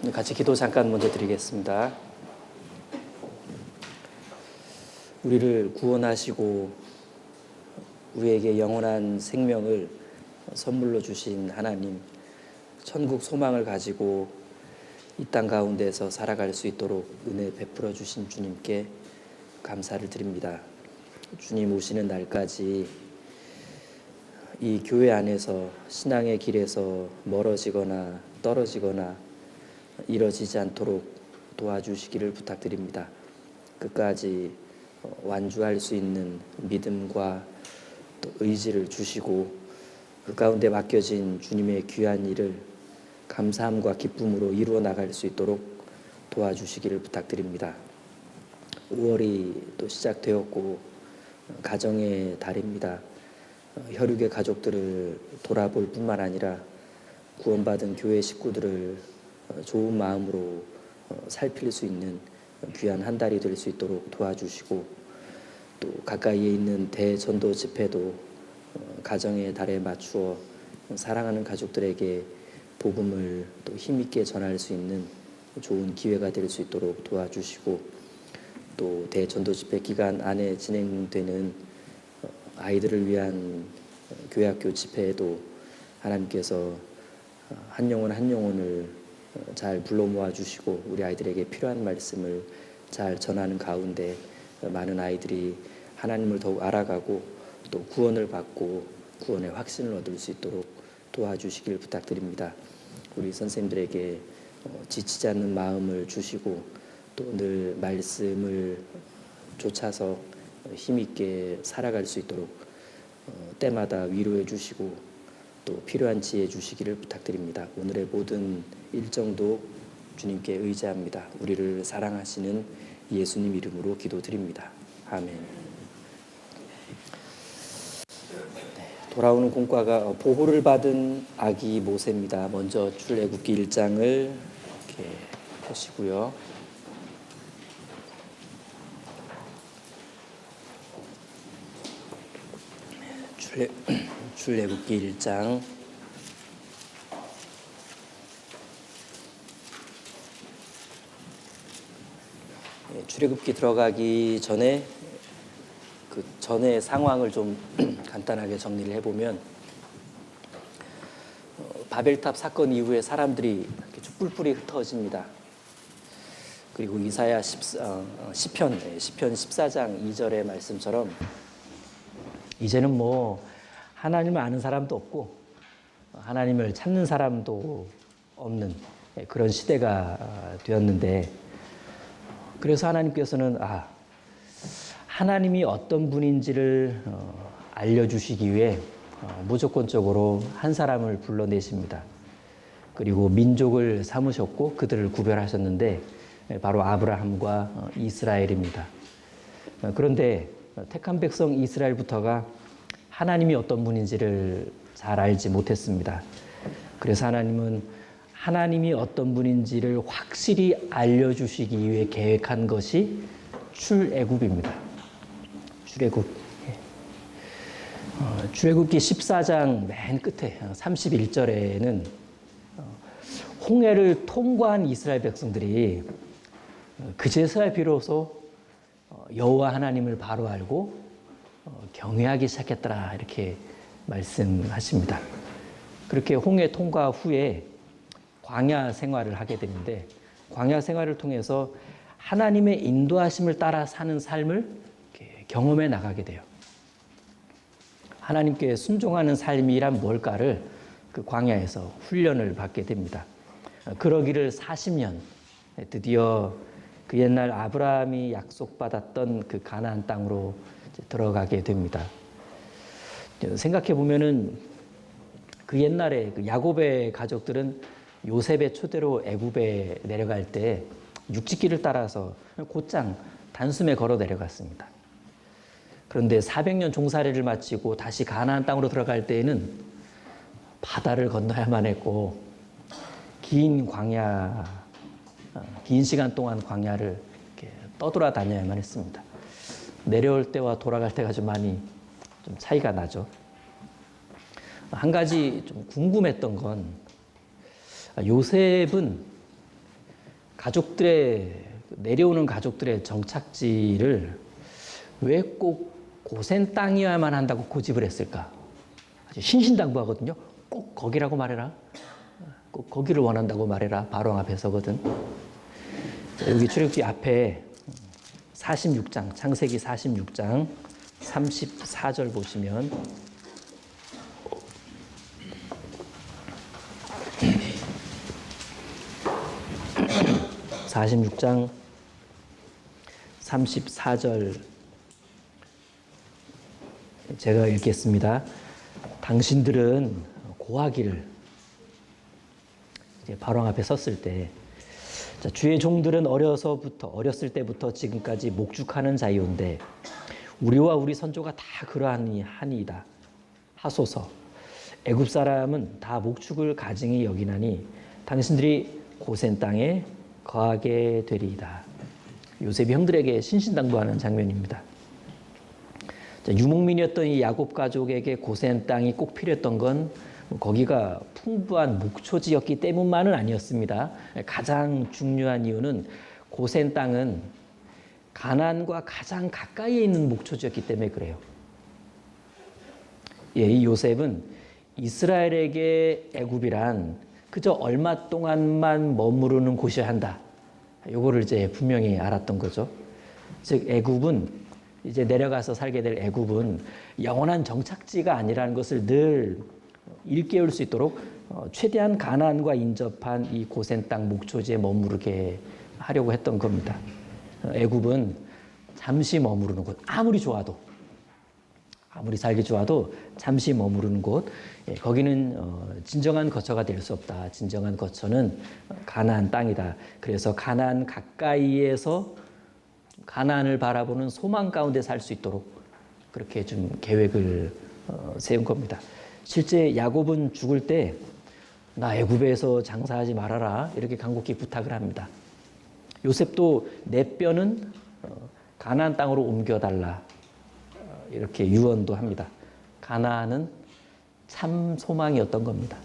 같이 기도 잠깐 먼저 드리겠습니다. 우리를 구원하시고 우리에게 영원한 생명을 선물로 주신 하나님, 천국 소망을 가지고 이 땅 가운데서 살아갈 수 있도록 은혜 베풀어 주신 주님께 감사를 드립니다. 주님 오시는 날까지 이 교회 안에서 신앙의 길에서 멀어지거나 떨어지거나 이뤄지지 않도록 도와주시기를 부탁드립니다. 끝까지 완주할 수 있는 믿음과 또 의지를 주시고 그 가운데 맡겨진 주님의 귀한 일을 감사함과 기쁨으로 이루어 나갈 수 있도록 도와주시기를 부탁드립니다. 5월이 또 시작되었고 가정의 달입니다. 혈육의 가족들을 돌아볼 뿐만 아니라 구원받은 교회 식구들을 좋은 마음으로 살필 수 있는 귀한 한 달이 될 수 있도록 도와주시고 또 가까이에 있는 대전도 집회도 가정의 달에 맞추어 사랑하는 가족들에게 복음을 또 힘있게 전할 수 있는 좋은 기회가 될 수 있도록 도와주시고 또 대전도 집회 기간 안에 진행되는 아이들을 위한 교회학교 집회에도 하나님께서 한 영혼 한 영혼을 잘 불러 모아주시고 우리 아이들에게 필요한 말씀을 잘 전하는 가운데 많은 아이들이 하나님을 더욱 알아가고 또 구원을 받고 구원의 확신을 얻을 수 있도록 도와주시길 부탁드립니다. 우리 선생님들에게 지치지 않는 마음을 주시고 또 늘 말씀을 쫓아서 힘있게 살아갈 수 있도록 때마다 위로해 주시고 또 필요한 지혜 주시기를 부탁드립니다. 오늘의 모든 일정도 주님께 의지합니다. 우리를 사랑하시는 예수님 이름으로 기도드립니다. 아멘. 돌아오는 공과가 보호를 받은 아기 모세입니다. 먼저 출애굽기 1장을 이렇게 보시고요. 출애굽기 1장 출애굽기 들어가기 전에 그 전의 상황을 좀 간단하게 정리를 해보면 바벨탑 사건 이후에 사람들이 이렇게 뿔뿔이 흩어집니다. 그리고 이사야 시편 14장 2절의 말씀처럼 이제는 뭐 하나님을 아는 사람도 없고 하나님을 찾는 사람도 없는 그런 시대가 되었는데 그래서 하나님께서는 하나님이 어떤 분인지를 알려주시기 위해 무조건적으로 한 사람을 불러내십니다. 그리고 민족을 삼으셨고 그들을 구별하셨는데 바로 아브라함과 이스라엘입니다. 그런데 택한 백성 이스라엘부터가 하나님이 어떤 분인지를 잘 알지 못했습니다. 그래서 하나님은 하나님이 어떤 분인지를 확실히 알려주시기 위해 계획한 것이 출애굽입니다. 출애굽기 14장 맨 끝에 31절에는 홍해를 통과한 이스라엘 백성들이 그제서야 비로소 여호와 하나님을 바로 알고 경외하기 시작했더라 이렇게 말씀하십니다. 그렇게 홍해 통과 후에 광야 생활을 하게 되는데 광야 생활을 통해서 하나님의 인도하심을 따라 사는 삶을 경험해 나가게 돼요. 하나님께 순종하는 삶이란 뭘까를 그 광야에서 훈련을 받게 됩니다. 그러기를 40년 드디어 그 옛날 아브라함이 약속받았던 그 가나안 땅으로 들어가게 됩니다. 생각해 보면은 그 옛날에 그 야곱의 가족들은 요셉의 초대로 애굽에 내려갈 때 육지길을 따라서 곧장 단숨에 걸어 내려갔습니다. 그런데 400년 종살이를 마치고 다시 가나안 땅으로 들어갈 때에는 바다를 건너야만 했고 긴 시간 동안 광야를 이렇게 떠돌아다녀야만 했습니다. 내려올 때와 돌아갈 때가 좀 많이 좀 차이가 나죠. 한 가지 좀 궁금했던 건 요셉은 내려오는 가족들의 정착지를 왜 꼭 고센 땅이어야만 한다고 고집을 했을까? 아주 신신당부하거든요. 꼭 거기라고 말해라. 꼭 거기를 원한다고 말해라. 바로 앞에 서거든. 여기 출애굽기 앞에 46장, 창세기 46장 34절 보시면 46장 34절 제가 읽겠습니다. 당신들은 고하기를 이제 바로 앞에 섰을 때 주의 종들은 어렸을 때부터 지금까지 목축하는 자이온데 우리와 우리 선조가 다 그러하니이다. 하소서. 애굽 사람은 다 목축을 가증히 여기나니 당신들이 고센 땅에 거하게 되리이다. 요셉이 형들에게 신신당부하는 장면입니다. 유목민이었던 이 야곱 가족에게 고센 땅이 꼭 필요했던 건 거기가 풍부한 목초지였기 때문만은 아니었습니다. 가장 중요한 이유는 고센 땅은 가나안과 가장 가까이에 있는 목초지였기 때문에 그래요. 이 요셉은 이스라엘에게 애굽이란 그저 얼마 동안만 머무르는 곳이어야 한다. 요거를 이제 분명히 알았던 거죠. 즉 애굽은 이제 내려가서 살게 될 애굽은 영원한 정착지가 아니라는 것을 늘 일깨울 수 있도록 최대한 가나안과 인접한 이 고센 땅 목초지에 머무르게 하려고 했던 겁니다. 애굽은 잠시 머무르는 곳, 아무리 살기 좋아도 잠시 머무르는 곳, 거기는 진정한 거처가 될 수 없다. 진정한 거처는 가나안 땅이다. 그래서 가나안 가까이에서 가나안을 바라보는 소망 가운데 살 수 있도록 그렇게 좀 계획을 세운 겁니다. 실제 야곱은 죽을 때 나 애굽에서 장사하지 말아라 이렇게 간곡히 부탁을 합니다. 요셉도 내 뼈는 가나안 땅으로 옮겨달라 이렇게 유언도 합니다. 가나안은 참 소망이었던 겁니다.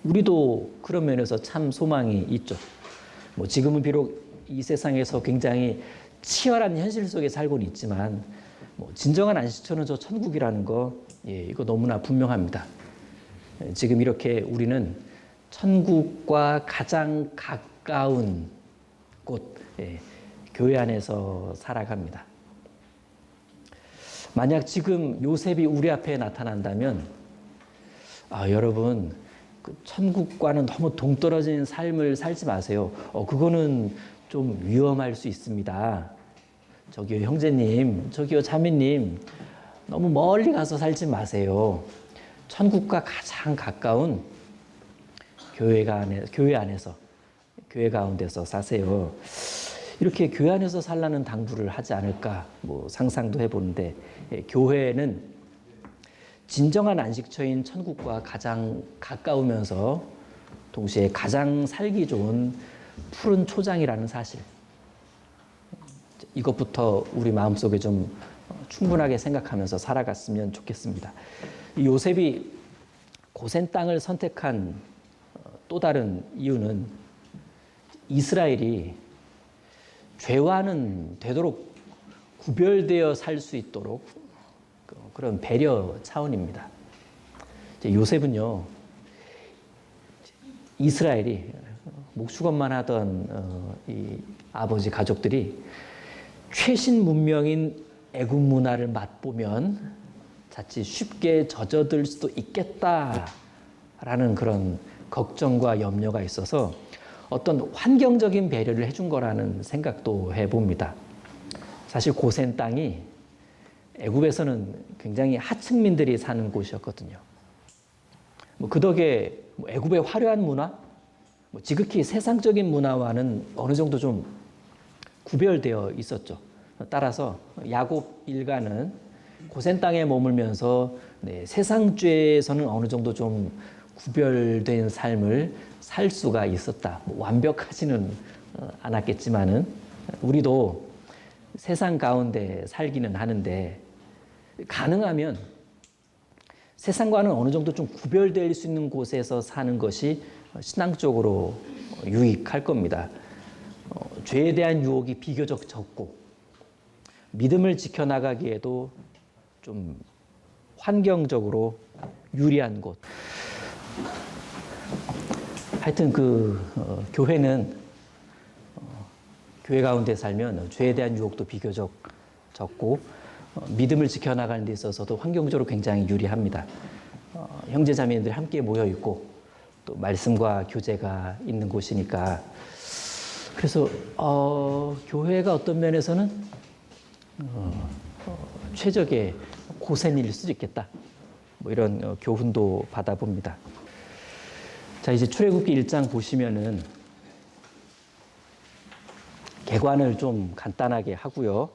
우리도 그런 면에서 참 소망이 있죠. 지금은 비록 이 세상에서 굉장히 치열한 현실 속에 살고는 있지만 진정한 안식처는 저 천국이라는 거 이거 너무나 분명합니다. 지금 이렇게 우리는 천국과 가장 가까운 곳 교회 안에서 살아갑니다. 만약 지금 요셉이 우리 앞에 나타난다면 여러분 그 천국과는 너무 동떨어진 삶을 살지 마세요. 그거는 좀 위험할 수 있습니다. 저기요 형제님, 저기요 자매님, 너무 멀리 가서 살지 마세요. 천국과 가장 가까운 교회 안에서, 교회 가운데서 사세요. 이렇게 교회 안에서 살라는 당부를 하지 않을까 상상도 해보는데, 교회는 진정한 안식처인 천국과 가장 가까우면서 동시에 가장 살기 좋은 푸른 초장이라는 사실, 이것부터 우리 마음속에 좀 충분하게 생각하면서 살아갔으면 좋겠습니다. 요셉이 고센 땅을 선택한 또 다른 이유는 이스라엘이 죄와는 되도록 구별되어 살 수 있도록 그런 배려 차원입니다. 요셉은요, 이스라엘이 목수건만 하던 이 아버지 가족들이 최신 문명인 애굽 문화를 맛보면 자칫 쉽게 젖어들 수도 있겠다라는 그런 걱정과 염려가 있어서 어떤 환경적인 배려를 해준 거라는 생각도 해봅니다. 사실 고센 땅이 애굽에서는 굉장히 하층민들이 사는 곳이었거든요. 그 덕에 애굽의 화려한 문화, 지극히 세상적인 문화와는 어느 정도 좀 구별되어 있었죠. 따라서 야곱 일가는 고센 땅에 머물면서 세상죄에서는 어느 정도 좀 구별된 삶을 살 수가 있었다. 완벽하지는 않았겠지만은 우리도 세상 가운데 살기는 하는데 가능하면 세상과는 어느 정도 좀 구별될 수 있는 곳에서 사는 것이 신앙적으로 유익할 겁니다. 죄에 대한 유혹이 비교적 적고 믿음을 지켜나가기에도 좀 환경적으로 유리한 곳. 하여튼 교회는 교회 가운데 살면 죄에 대한 유혹도 비교적 적고 믿음을 지켜나가는 데 있어서도 환경적으로 굉장히 유리합니다. 형제 자매들이 함께 모여 있고 또 말씀과 교제가 있는 곳이니까 그래서 교회가 어떤 면에서는 최적의 고센일 수도 있겠다. 뭐 이런 교훈도 받아봅니다. 자, 이제 출애굽기 1장 보시면은 개관을 좀 간단하게 하고요.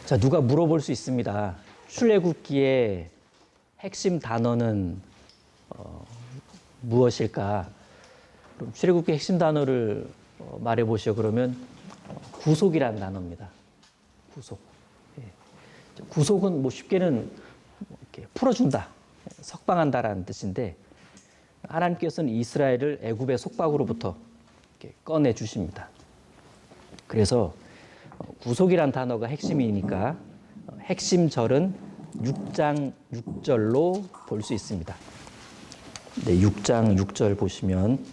자, 누가 물어볼 수 있습니다. 출애굽기의 핵심 단어는 무엇일까? 그럼 출애굽기 핵심 단어를 말해 보시오. 그러면 구속이라는 단어입니다. 구속. 예. 구속은 뭐 쉽게는 이렇게 풀어준다, 석방한다라는 뜻인데 하나님께서는 이스라엘을 애굽의 속박으로부터 이렇게 꺼내 주십니다. 그래서 구속이란 단어가 핵심이니까 핵심 절은 6장 6절로 볼 수 있습니다. 네, 6장 6절 보시면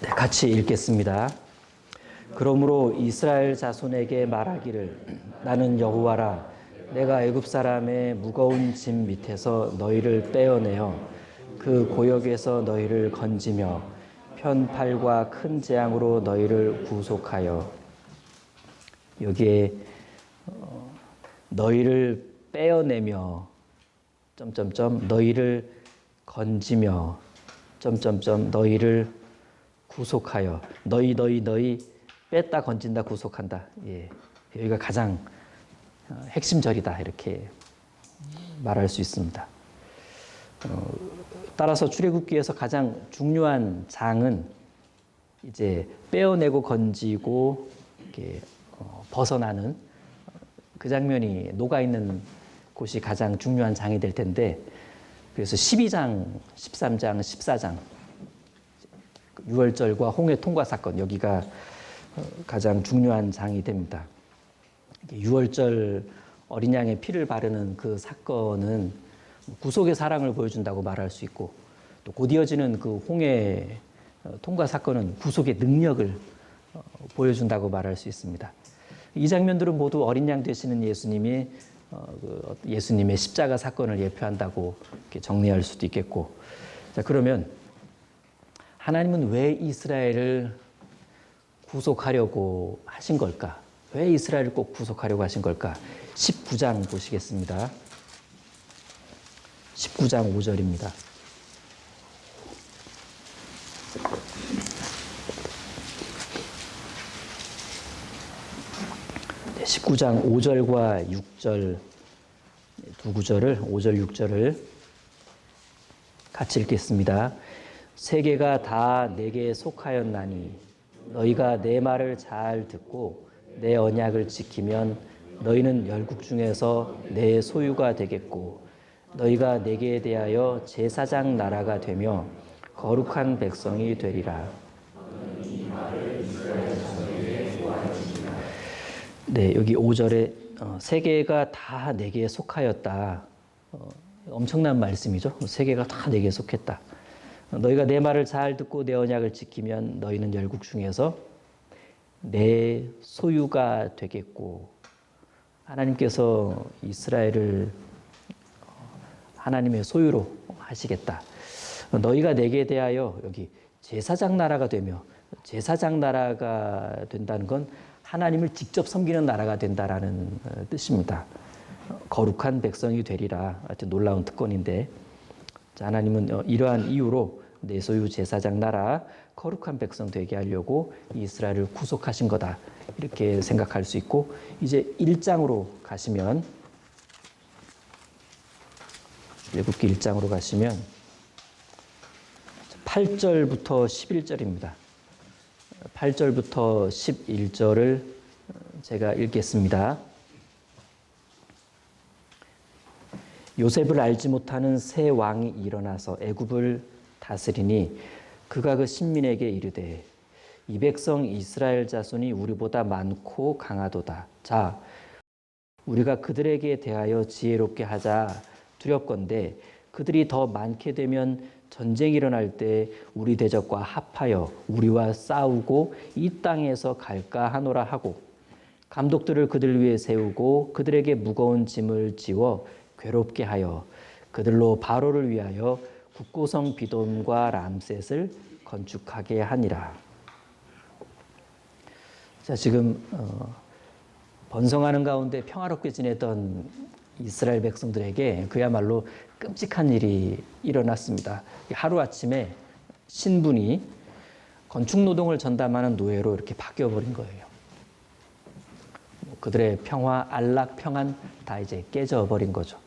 네, 같이 읽겠습니다. 그러므로 이스라엘 자손에게 말하기를 나는 여호와라 내가 애굽 사람의 무거운 짐 밑에서 너희를 떼어내어 그 고역에서 너희를 건지며 편팔과 큰 재앙으로 너희를 구속하여 여기에 너희를 빼어내며 너희를 건지며 너희를 구속하여 너희 뺐다 건진다 구속한다. 예, 여기가 가장 핵심 절이다 이렇게 말할 수 있습니다. 따라서 출애굽기에서 가장 중요한 장은 이제 빼어내고 건지고 이렇게 벗어나는 그 장면이 녹아 있는 곳이 가장 중요한 장이 될 텐데 그래서 12장, 13장, 14장 6월절과 홍해 통과 사건 여기가 가장 중요한 장이 됩니다. 6월절 어린 양의 피를 바르는 그 사건은 구속의 사랑을 보여준다고 말할 수 있고 또 곧 이어지는 그 홍해 통과 사건은 구속의 능력을 보여준다고 말할 수 있습니다. 이 장면들은 모두 어린 양 되시는 예수님의 십자가 사건을 예표한다고 이렇게 정리할 수도 있겠고 자 그러면 하나님은 왜 이스라엘을 구속하려고 하신 걸까? 왜 이스라엘을 꼭 구속하려고 하신 걸까? 19장 보시겠습니다. 19장 5절입니다. 19장 5절과 6절 두 구절을 5절 6절을 같이 읽겠습니다. 세계가 다 내게 속하였나니 너희가 내 말을 잘 듣고 내 언약을 지키면 너희는 열국 중에서 내 소유가 되겠고 너희가 내게 대하여 제사장 나라가 되며 거룩한 백성이 되리라. 네, 여기 5절에 세계가 다 내게 속하였다. 엄청난 말씀이죠. 세계가 다 내게 속했다. 너희가 내 말을 잘 듣고 내 언약을 지키면 너희는 열국 중에서 내 소유가 되겠고 하나님께서 이스라엘을 하나님의 소유로 하시겠다. 너희가 내게 대하여 여기 제사장 나라가 되며 제사장 나라가 된다는 건 하나님을 직접 섬기는 나라가 된다라는 뜻입니다. 거룩한 백성이 되리라. 하여튼 놀라운 특권인데 자, 하나님은 이러한 이유로 내 소유 제사장 나라 거룩한 백성 되게 하려고 이스라엘을 구속하신 거다. 이렇게 생각할 수 있고 이제 1장으로 가시면 출애굽기 1장으로 가시면 8절부터 11절입니다. 8절부터 11절을 제가 읽겠습니다. 요셉을 알지 못하는 새 왕이 일어나서 애굽을 다스리니 그가 그 신민에게 이르되 이 백성 이스라엘 자손이 우리보다 많고 강하도다. 자, 우리가 그들에게 대하여 지혜롭게 하자. 두렵건대 그들이 더 많게 되면 전쟁이 일어날 때 우리 대적과 합하여 우리와 싸우고 이 땅에서 갈까 하노라 하고 감독들을 그들 위에 세우고 그들에게 무거운 짐을 지워 괴롭게 하여 그들로 바로를 위하여 국고성 비돔과 람셋을 건축하게 하니라. 자, 지금 번성하는 가운데 평화롭게 지내던 이스라엘 백성들에게 그야말로 끔찍한 일이 일어났습니다. 하루아침에 신분이 건축노동을 전담하는 노예로 이렇게 바뀌어버린 거예요. 그들의 평화, 안락, 평안 다 이제 깨져버린 거죠.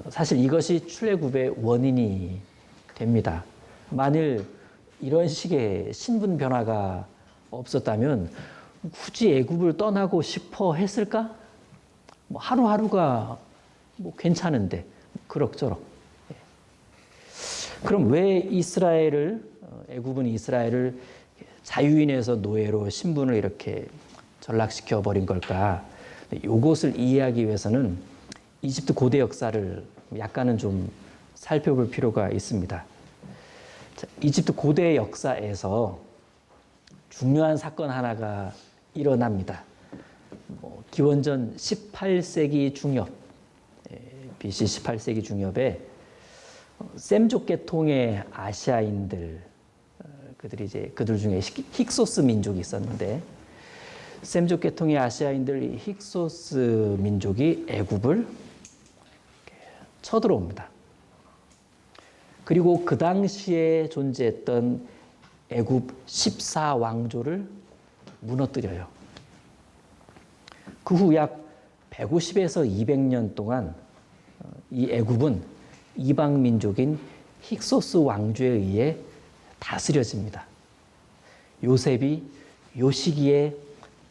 사실 이것이 출애굽의 원인이 됩니다. 만일 이런 식의 신분 변화가 없었다면 굳이 애굽을 떠나고 싶어 했을까? 뭐 하루하루가 뭐 괜찮은데 그럭저럭. 그럼 왜 애굽은 이스라엘을 자유인에서 노예로 신분을 이렇게 전락시켜 버린 걸까? 이것을 이해하기 위해서는 이집트 고대 역사를 약간은 좀 살펴볼 필요가 있습니다. 자, 이집트 고대 역사에서 중요한 사건 하나가 일어납니다. 기원전 18세기 중엽, BC 18세기 중엽에 셈족 계통의 아시아인들, 그들 중에 힉소스 민족이 있었는데 셈족 계통의 아시아인들 힉소스 민족이 애굽을 쳐들어옵니다. 그리고 그 당시에 존재했던 애굽 14왕조를 무너뜨려요. 그 후 약 150에서 200년 동안 이 애굽은 이방 민족인 힉소스 왕조에 의해 다스려집니다. 요셉이 요 시기에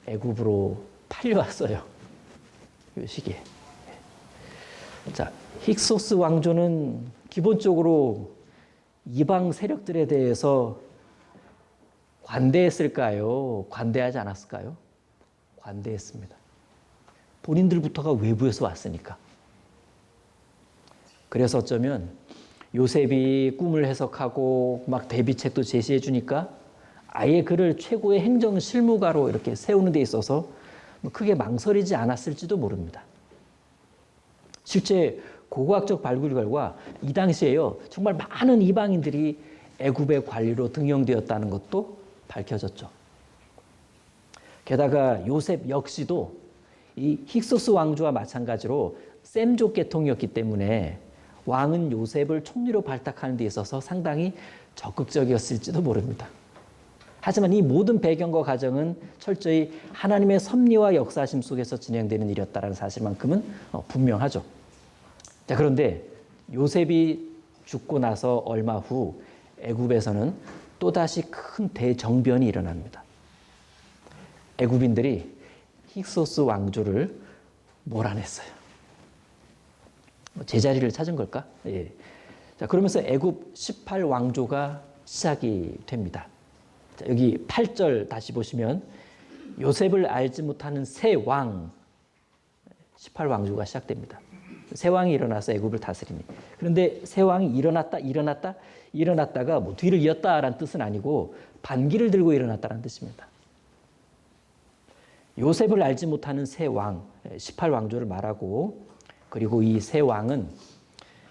애굽으로 팔려왔어요. 요 시기에. 자, 힉소스 왕조는 기본적으로 이방 세력들에 대해서 관대했을까요? 관대하지 않았을까요? 관대했습니다. 본인들부터가 외부에서 왔으니까. 그래서 어쩌면 요셉이 꿈을 해석하고 막 대비책도 제시해 주니까 아예 그를 최고의 행정 실무가로 이렇게 세우는 데 있어서 크게 망설이지 않았을지도 모릅니다. 실제 고고학적 발굴 결과 이 당시에요, 정말 많은 이방인들이 애굽의 관리로 등용되었다는 것도 밝혀졌죠. 게다가 요셉 역시도 이 힉소스 왕조와 마찬가지로 셈족 계통이었기 때문에 왕은 요셉을 총리로 발탁하는 데 있어서 상당히 적극적이었을지도 모릅니다. 하지만 이 모든 배경과 과정은 철저히 하나님의 섭리와 역사심 속에서 진행되는 일이었다는 사실만큼은 분명하죠. 자, 그런데 요셉이 죽고 나서 얼마 후 애굽에서는 또다시 큰 대정변이 일어납니다. 애굽인들이 힉소스 왕조를 몰아냈어요. 제자리를 찾은 걸까? 예. 자, 그러면서 애굽 18왕조가 시작이 됩니다. 자, 여기 8절 다시 보시면 요셉을 알지 못하는 새 왕 18왕조가 시작됩니다. 새 왕이 일어나서 애굽을 다스리니. 그런데 새 왕이 일어났다가 뭐 뒤를 이었다라는 뜻은 아니고 반기를 들고 일어났다는 뜻입니다. 요셉을 알지 못하는 새 왕 18왕조를 말하고, 그리고 이 새 왕은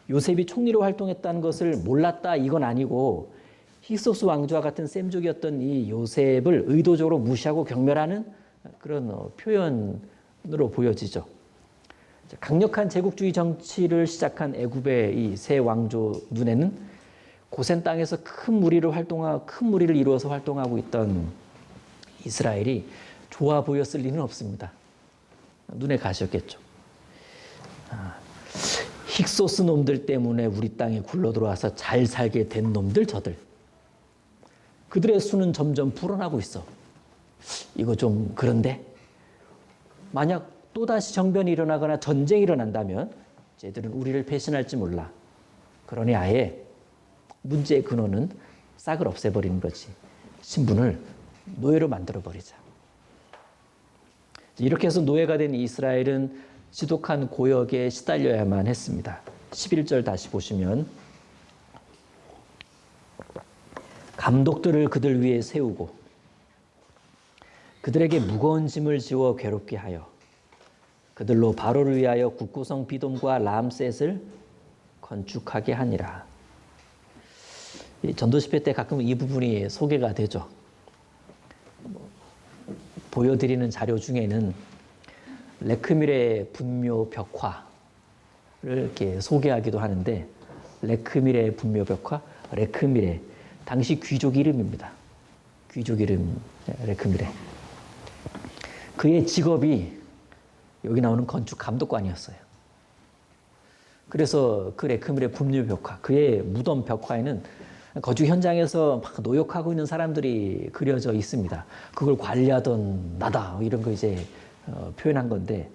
요셉이 총리로 활동했다는 것을 몰랐다 이건 아니고 힉소스 왕조와 같은 셈족이었던 이 요셉을 의도적으로 무시하고 경멸하는 그런 표현으로 보여지죠. 강력한 제국주의 정치를 시작한 애굽의 이 새 왕조 눈에는 고센 땅에서 큰 무리를 이루어서 활동하고 있던 이스라엘이 좋아 보였을 리는 없습니다. 눈에 가셨겠죠. 힉소스 놈들 때문에 우리 땅에 굴러 들어와서 잘 살게 된 놈들 저들. 그들의 수는 점점 불어나고 있어. 이거 좀 그런데 만약 또다시 정변이 일어나거나 전쟁이 일어난다면 쟤들은 우리를 배신할지 몰라. 그러니 아예 문제의 근원은 싹을 없애버리는 거지. 신분을 노예로 만들어버리자. 이렇게 해서 노예가 된 이스라엘은 지독한 고역에 시달려야만 했습니다. 11절 다시 보시면 감독들을 그들 위에 세우고 그들에게 무거운 짐을 지워 괴롭게 하여 그들로 바로를 위하여 국구성 비돔과 람셋을 건축하게 하니라. 전도 집회 때 가끔 이 부분이 소개가 되죠. 보여드리는 자료 중에는 레크밀의 분묘 벽화를 이렇게 소개하기도 하는데, 레크밀의 분묘 벽화, 레크밀의 당시 귀족 이름입니다. 귀족 이름 레크밀의. 그의 직업이 여기 나오는 건축 감독관이었어요. 그래서 그 레크밀의 분묘 벽화, 그의 무덤 벽화에는 거주 현장에서 막 노역하고 있는 사람들이 그려져 있습니다. 그걸 관리하던 나다 이런 거 이제 표현한 건데,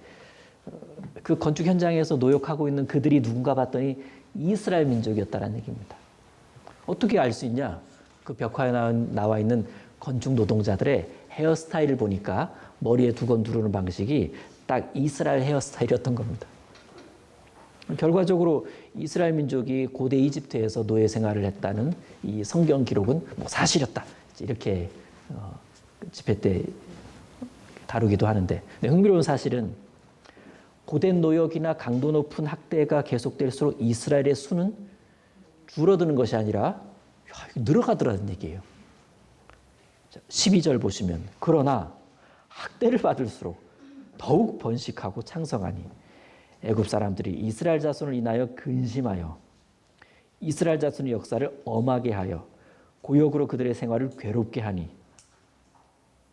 그 건축 현장에서 노역하고 있는 그들이 누군가 봤더니 이스라엘 민족이었다는 얘기입니다. 어떻게 알 수 있냐? 그 벽화에 나와 있는 건축 노동자들의 헤어스타일을 보니까 머리에 두건 두르는 방식이 딱 이스라엘 헤어스타일이었던 겁니다. 결과적으로 이스라엘 민족이 고대 이집트에서 노예 생활을 했다는 이 성경 기록은 뭐 사실이었다. 이렇게 집회 때 다루기도 하는데, 흥미로운 사실은 고된 노역이나 강도 높은 학대가 계속될수록 이스라엘의 수는 줄어드는 것이 아니라 늘어가더라는 얘기예요. 12절 보시면 그러나 학대를 받을수록 더욱 번식하고 창성하니 애굽 사람들이 이스라엘 자손을 인하여 근심하여 이스라엘 자손의 역사를 엄하게 하여 고역으로 그들의 생활을 괴롭게 하니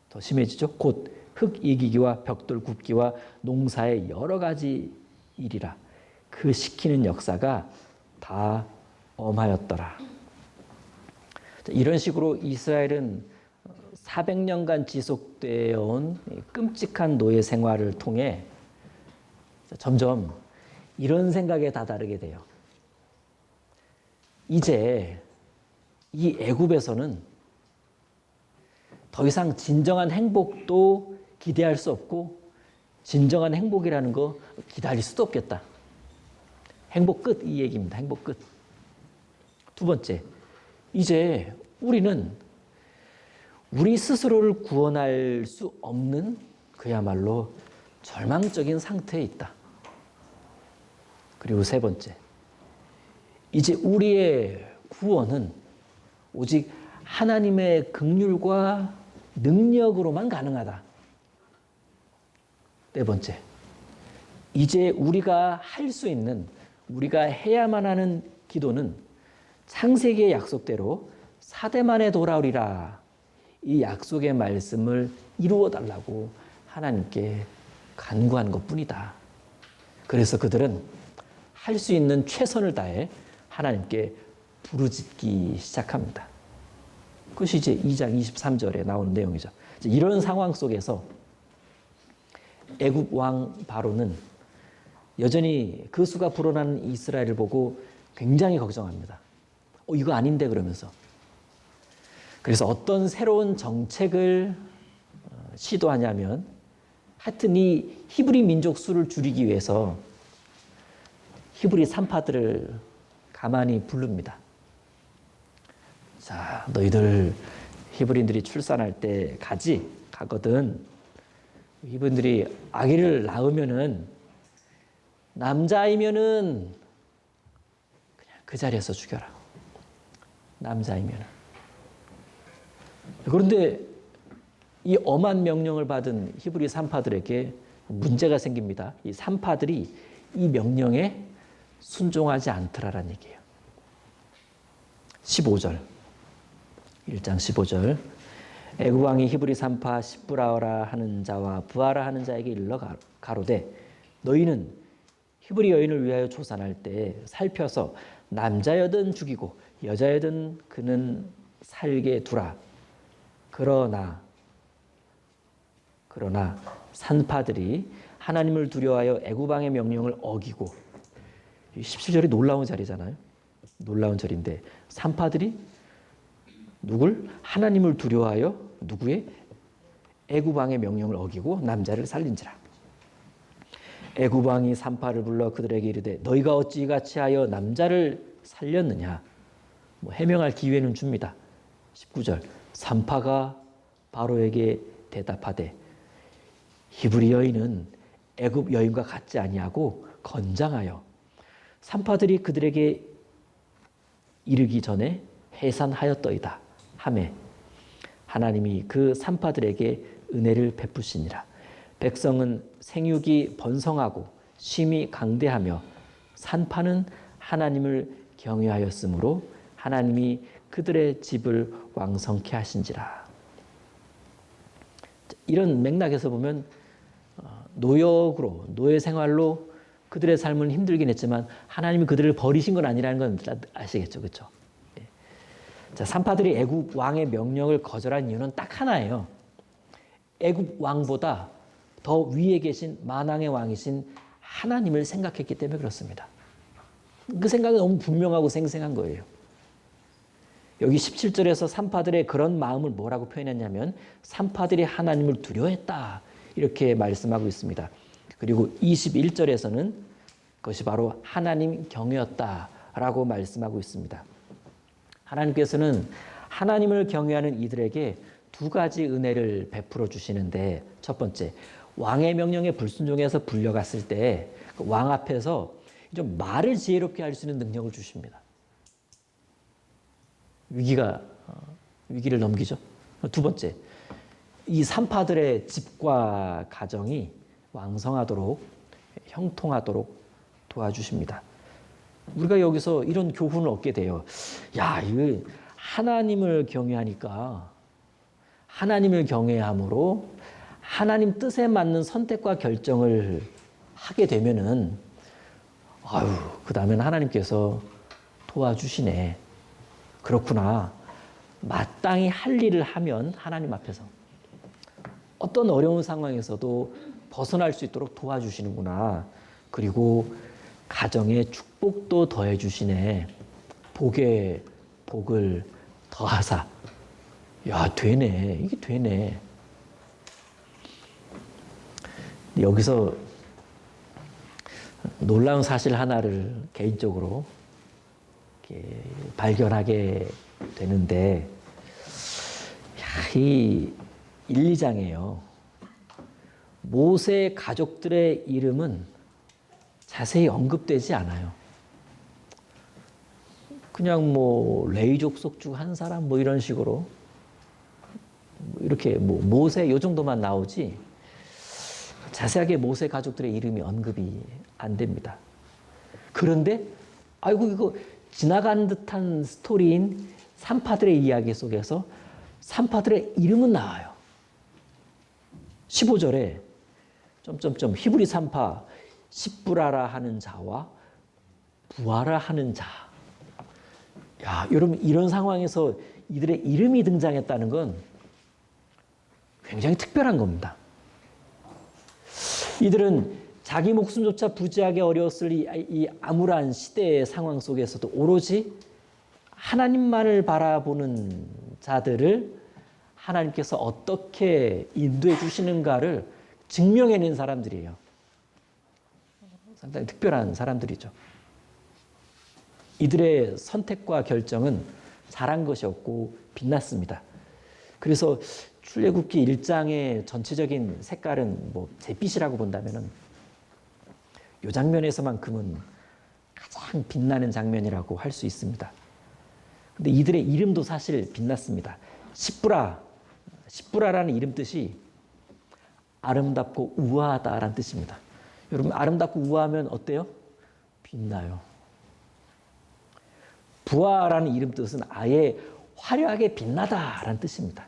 더 심해지죠. 곧 흙 이기기와 벽돌 굽기와 농사의 여러 가지 일이라 그 시키는 역사가 다 엄하였더라. 이런 식으로 이스라엘은 400년간 지속되어 온 끔찍한 노예 생활을 통해 점점 이런 생각에 다다르게 돼요. 이제 이 애굽에서는 더 이상 진정한 행복도 기대할 수 없고 진정한 행복이라는 거 기다릴 수도 없겠다. 행복 끝, 이 얘기입니다. 행복 끝. 두 번째, 이제 우리는 우리 스스로를 구원할 수 없는 그야말로 절망적인 상태에 있다. 그리고 세 번째, 이제 우리의 구원은 오직 하나님의 긍휼과 능력으로만 가능하다. 네 번째, 이제 우리가 할 수 있는, 우리가 해야만 하는 기도는 창세기의 약속대로 4대 만에 돌아오리라, 이 약속의 말씀을 이루어 달라고 하나님께 간구한 것뿐이다. 그래서 그들은 할 수 있는 최선을 다해 하나님께 부르짖기 시작합니다. 그것이 이제 2장 23절에 나오는 내용이죠. 이런 상황 속에서 애굽 왕 바로는 여전히 그 수가 불어나는 이스라엘을 보고 굉장히 걱정합니다. 이거 아닌데 그러면서. 그래서 어떤 새로운 정책을 시도하냐면, 하여튼 이 히브리 민족 수를 줄이기 위해서 히브리 산파들을 가만히 부릅니다. 자, 너희들 히브리인들이 출산할 때 가거든. 이분들이 아기를 낳으면은, 남자이면은 그냥 그 자리에서 죽여라. 남자이면은. 그런데 이 엄한 명령을 받은 히브리 산파들에게 문제가 생깁니다. 이 산파들이 이 명령에 순종하지 않더라라는 얘기예요. 15절, 1장 15절. 애굽 왕이 히브리 산파 십브라라 하는 자와 부하라 하는 자에게 일러 가로되 너희는 히브리 여인을 위하여 조산할 때 살펴서 남자여든 죽이고 여자여든 그는 살게 두라. 그러나 산파들이 하나님을 두려워하여 애굽 왕의 명령을 어기고 17절이 놀라운 자리잖아요. 놀라운 절인데 산파들이 누굴? 하나님을 두려워하여 누구의? 애굽 왕의 명령을 어기고 남자를 살린지라. 애굽 왕이 산파를 불러 그들에게 이르되 너희가 어찌 이같이 하여 남자를 살렸느냐. 해명할 기회는 줍니다. 19절 산파가 바로에게 대답하되 히브리 여인은 애굽 여인과 같지 아니하고 건장하여 산파들이 그들에게 이르기 전에 해산하였더이다 하매 하나님이 그 산파들에게 은혜를 베푸시니라. 백성은 생육이 번성하고 심히 강대하며 산파는 하나님을 경외하였으므로 하나님이 그들의 집을 왕성케 하신지라. 이런 맥락에서 보면 노역으로 노예 생활로 그들의 삶은 힘들긴 했지만 하나님이 그들을 버리신 건 아니라는 건 아시겠죠, 그렇죠? 자, 산파들이 애굽 왕의 명령을 거절한 이유는 딱 하나예요. 애굽 왕보다 더 위에 계신 만왕의 왕이신 하나님을 생각했기 때문에 그렇습니다. 그 생각은 너무 분명하고 생생한 거예요. 여기 17절에서 산파들의 그런 마음을 뭐라고 표현했냐면 산파들이 하나님을 두려워했다 이렇게 말씀하고 있습니다. 그리고 21절에서는 그것이 바로 하나님 경외였다라고 말씀하고 있습니다. 하나님께서는 하나님을 경외하는 이들에게 두 가지 은혜를 베풀어 주시는데 첫 번째, 왕의 명령에 불순종해서 불려갔을 때 왕 앞에서 좀 말을 지혜롭게 할 수 있는 능력을 주십니다. 위기를 넘기죠. 두 번째, 이 산파들의 집과 가정이 왕성하도록 형통하도록 도와주십니다. 우리가 여기서 이런 교훈을 얻게 돼요. 야, 이거 하나님을 경외하니까 하나님을 경외함으로 하나님 뜻에 맞는 선택과 결정을 하게 되면은 그 다음에는 하나님께서 도와주시네. 그렇구나. 마땅히 할 일을 하면 하나님 앞에서 어떤 어려운 상황에서도 벗어날 수 있도록 도와주시는구나. 그리고 가정에 축복도 더해 주시네. 복에 복을 더하사. 야, 되네. 이게 되네. 여기서 놀라운 사실 하나를 개인적으로 이렇게 발견하게 되는데, 이 1, 2장에요. 모세 가족들의 이름은 자세히 언급되지 않아요. 그냥 레위 족속 중 한 사람 이런 식으로 이렇게 모세 요 정도만 나오지 자세하게 모세 가족들의 이름이 언급이 안 됩니다. 그런데 이거 지나간 듯한 스토리인 산파들의 이야기 속에서 산파들의 이름은 나와요. 15절에 히브리 산파 십부라라 하는 자와 부하라 하는 자. 야, 여러분 이런 상황에서 이들의 이름이 등장했다는 건 굉장히 특별한 겁니다. 이들은 자기 목숨조차 부지하게 어려웠을 이 암울한 시대의 상황 속에서도 오로지 하나님만을 바라보는 자들을 하나님께서 어떻게 인도해 주시는가를 증명해낸 사람들이에요. 상당히 특별한 사람들이죠. 이들의 선택과 결정은 잘한 것이 없고 빛났습니다. 그래서 출애굽기 1장의 전체적인 색깔은 잿빛이라고 본다면은 이 장면에서만큼은 가장 빛나는 장면이라고 할 수 있습니다. 근데 이들의 이름도 사실 빛났습니다. 십부라라는 이름 뜻이 아름답고 우아하다라는 뜻입니다. 여러분 아름답고 우아하면 어때요? 빛나요. 부하라는 이름 뜻은 아예 화려하게 빛나다라는 뜻입니다.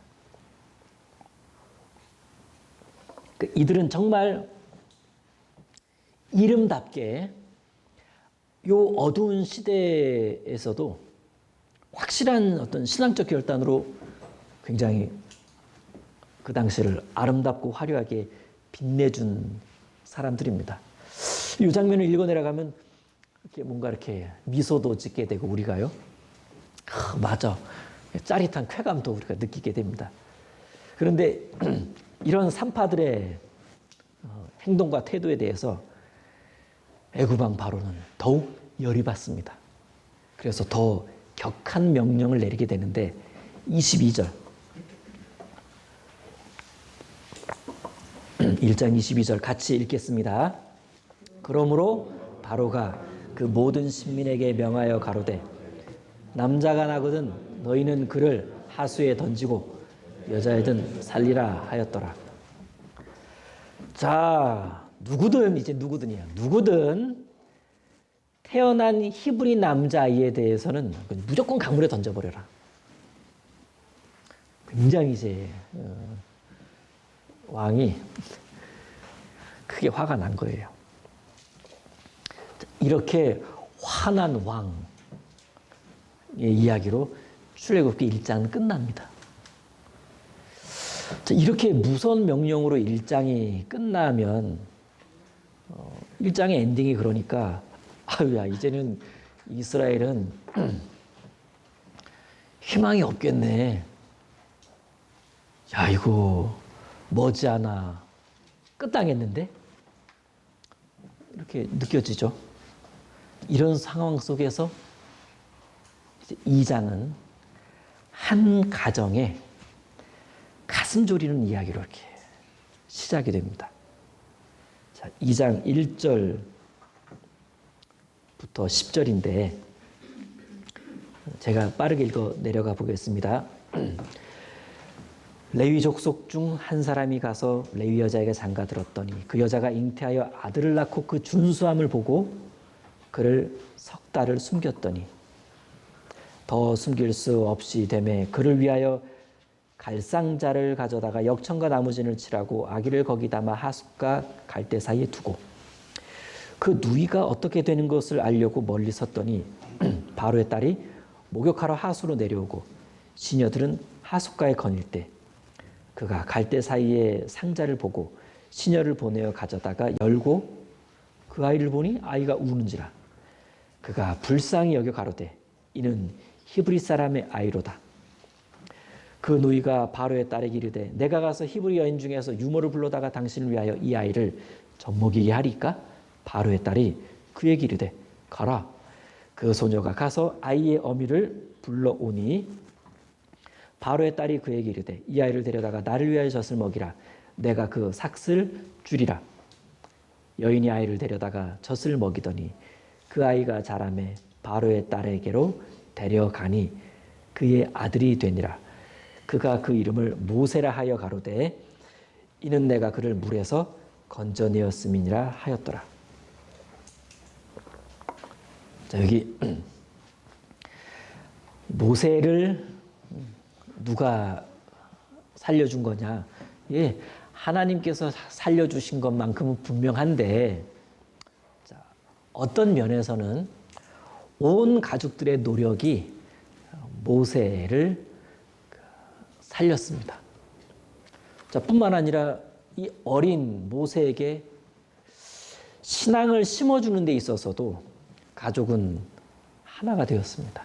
이들은 정말 이름답게 요 어두운 시대에서도 확실한 어떤 신앙적 결단으로 굉장히 그 당시를 아름답고 화려하게 빛내준 사람들입니다. 이 장면을 읽어 내려가면 이렇게 뭔가 이렇게 미소도 짓게 되고 우리가요. 맞아. 짜릿한 쾌감도 우리가 느끼게 됩니다. 그런데 이런 산파들의 행동과 태도에 대해서 애굽왕 바로는 더욱 열이 받습니다. 그래서 더 격한 명령을 내리게 되는데 22절 1장 22절 같이 읽겠습니다. 그러므로 바로가 그 모든 신민에게 명하여 가로되 남자가 나거든 너희는 그를 하수에 던지고 여자애든 살리라 하였더라. 자, 누구든 태어난 히브리 남자아이에 대해서는 무조건 강물에 던져버려라. 굉장히 이제 왕이 크게 화가 난 거예요. 이렇게 화난 왕의 이야기로 출애굽기 1장은 끝납니다. 이렇게 무서운 명령으로 1장이 끝나면 1장의 엔딩이 그러니까 아유야 이제는 이스라엘은 희망이 없겠네. 야 이거 머지않아 끝당했는데? 이렇게 느껴지죠. 이런 상황 속에서 2장은 한 가정에 가슴 졸이는 이야기로 이렇게 시작이 됩니다. 자, 2장 1절부터 10절인데 제가 빠르게 읽어 내려가 보겠습니다. 레위 족속 중 한 사람이 가서 레위 여자에게 장가들었더니 그 여자가 잉태하여 아들을 낳고 그 준수함을 보고 그를 석 달을 숨겼더니 더 숨길 수 없이 되매 그를 위하여 갈상자를 가져다가 역청과 나무진을 칠하고 아기를 거기 담아 하숫과 갈대 사이에 두고 그 누이가 어떻게 되는 것을 알려고 멀리 섰더니 바로의 딸이 목욕하러 하수로 내려오고 시녀들은 하숫가에 거닐 때 그가 갈대 사이에 상자를 보고 시녀를 보내어 가져다가 열고 그 아이를 보니 아이가 우는지라 그가 불쌍히 여겨 가로되 이는 히브리 사람의 아이로다. 그 누이가 바로의 딸에게 이르되 내가 가서 히브리 여인 중에서 유모를 불러다가 당신을 위하여 이 아이를 젖먹이게 하리까? 바로의 딸이 그에게 이르되 가라. 그 소녀가 가서 아이의 어미를 불러오니 바로의 딸이 그에게 이르되 이 아이를 데려다가 나를 위하여 젖을 먹이라. 내가 그 삭슬 주리라. 여인이 아이를 데려다가 젖을 먹이더니 그 아이가 자라매 바로의 딸에게로 데려가니 그의 아들이 되니라. 그가 그 이름을 모세라 하여 가로되 이는 내가 그를 물에서 건져내었음이니라 하였더라. 자, 여기 모세를 누가 살려준 거냐? 예, 하나님께서 살려주신 것만큼은 분명한데 자, 어떤 면에서는 온 가족들의 노력이 모세를 살렸습니다. 자, 뿐만 아니라 이 어린 모세에게 신앙을 심어주는 데 있어서도 가족은 하나가 되었습니다.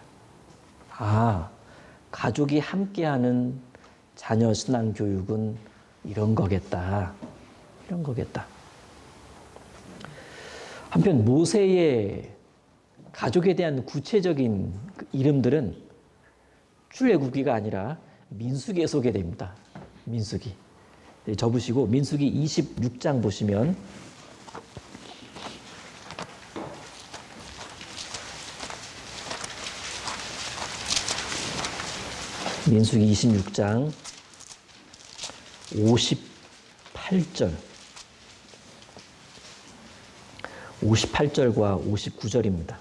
아, 가족이 함께하는 자녀 신앙 교육은 이런 거겠다. 이런 거겠다. 한편 모세의 가족에 대한 구체적인 이름들은 출애굽기가 아니라 민수기에 소개됩니다. 민수기. 접으시고 민수기 26장 보시면 민수기 26장 58절 58절과 59절입니다.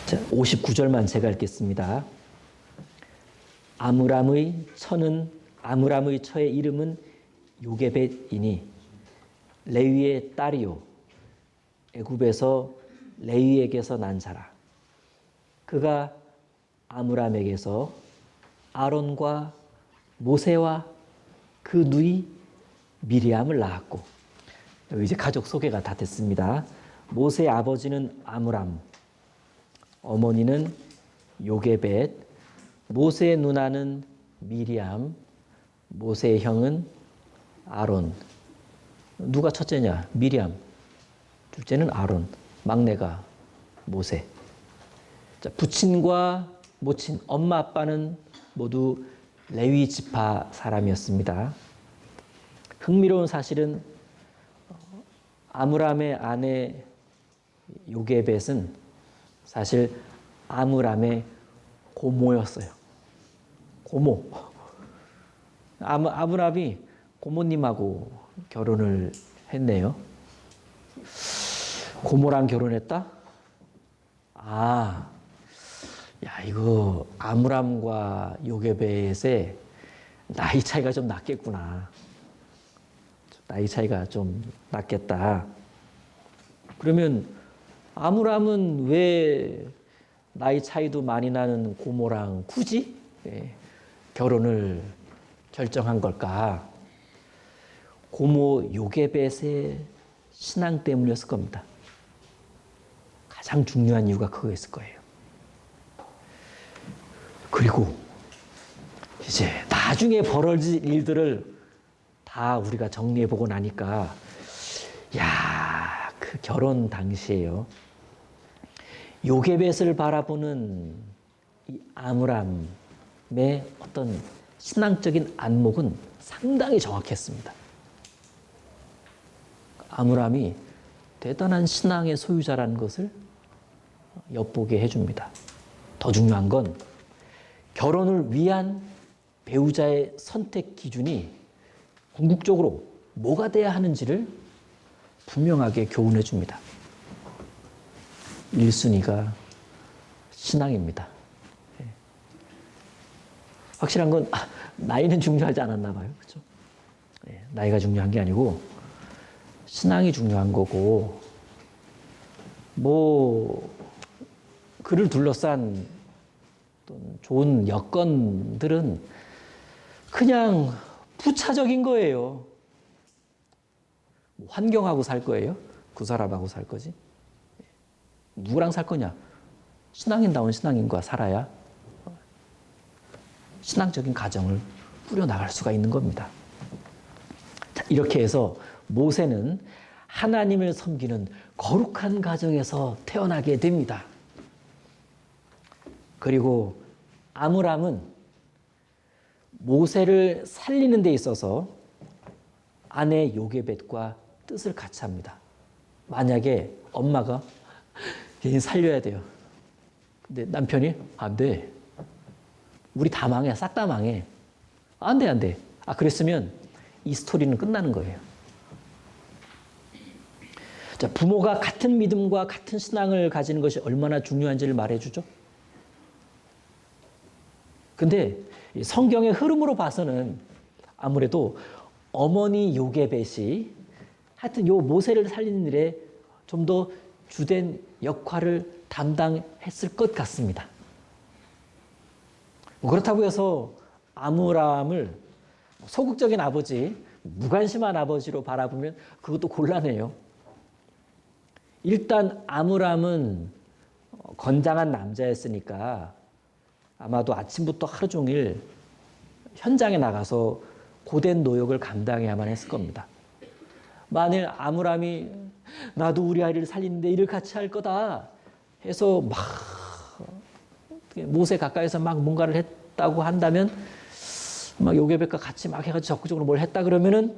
자, 59절만 제가 읽겠습니다. 아므람의 처는 아므람의 처의 이름은 요게벳이니 레위의 딸이요 애굽에서 레위에게서 난 자라. 그가 아므람에게서 아론과 모세와 그 누이 미리암을 낳았고, 여기 이제 가족 소개가 다 됐습니다. 모세의 아버지는 아므람, 어머니는 요게벳, 모세의 누나는 미리암, 모세의 형은 아론. 누가 첫째냐? 미리암. 둘째는 아론. 막내가 모세. 자, 부친과 모친, 엄마 아빠는 모두 레위 지파 사람이었습니다. 흥미로운 사실은 아므람의 아내 요게벳은 사실 아므람의 고모였어요. 고모. 아므람이 고모님하고 결혼을 했네요. 고모랑 결혼했다? 아, 야, 이거 아므람과 요게벳의 나이 차이가 좀 났겠구나. 나이 차이가 좀 났겠다. 그러면 아므람은 왜 나이 차이도 많이 나는 고모랑 굳이 결혼을 결정한 걸까? 고모 요게벳의 신앙 때문이었을 겁니다. 가장 중요한 이유가 그거였을 거예요. 그리고 이제 나중에 벌어질 일들을 다 우리가 정리해보고 나니까 야, 그 결혼 당시에요. 요게벳을 바라보는 이 아므람의 어떤 신앙적인 안목은 상당히 정확했습니다. 아므람이 대단한 신앙의 소유자라는 것을 엿보게 해줍니다. 더 중요한 건 결혼을 위한 배우자의 선택 기준이 궁극적으로 뭐가 돼야 하는지를 분명하게 교훈해 줍니다. 1순위가 신앙입니다. 확실한 건 나이는 중요하지 않았나 봐요. 그렇죠? 나이가 중요한 게 아니고 신앙이 중요한 거고, 뭐 그를 둘러싼 좋은 여건들은 그냥 부차적인 거예요. 환경하고 살 거예요? 그 사람하고 살 거지? 누구랑 살 거냐? 신앙인다운 신앙인과 살아야 신앙적인 가정을 꾸려나갈 수가 있는 겁니다. 자, 이렇게 해서 모세는 하나님을 섬기는 거룩한 가정에서 태어나게 됩니다. 그리고 아므람은 모세를 살리는 데 있어서 아내 요게벳과 뜻을 같이 합니다. 만약에 엄마가 얘 살려야 돼요. 근데 남편이 안 돼. 우리 다 망해. 싹 다 망해. 안 돼, 안 돼. 그랬으면 이 스토리는 끝나는 거예요. 자, 부모가 같은 믿음과 같은 신앙을 가지는 것이 얼마나 중요한지를 말해주죠. 근데 성경의 흐름으로 봐서는 아무래도 어머니 요게벳이 하여튼 요 모세를 살리는 일에 좀 더 주된 역할을 담당했을 것 같습니다. 그렇다고 해서 아므람을 소극적인 아버지, 무관심한 아버지로 바라보면 그것도 곤란해요. 일단 아므람은 건장한 남자였으니까 아마도 아침부터 하루 종일 현장에 나가서 고된 노역을 감당해야만 했을 겁니다. 만일 아므람이 나도 우리 아이를 살리는데 일을 같이 할 거다 해서 막 모세 가까이서 막 뭔가를 했다고 한다면 막 요게벳과 같이 막 해가지고 적극적으로 뭘 했다 그러면은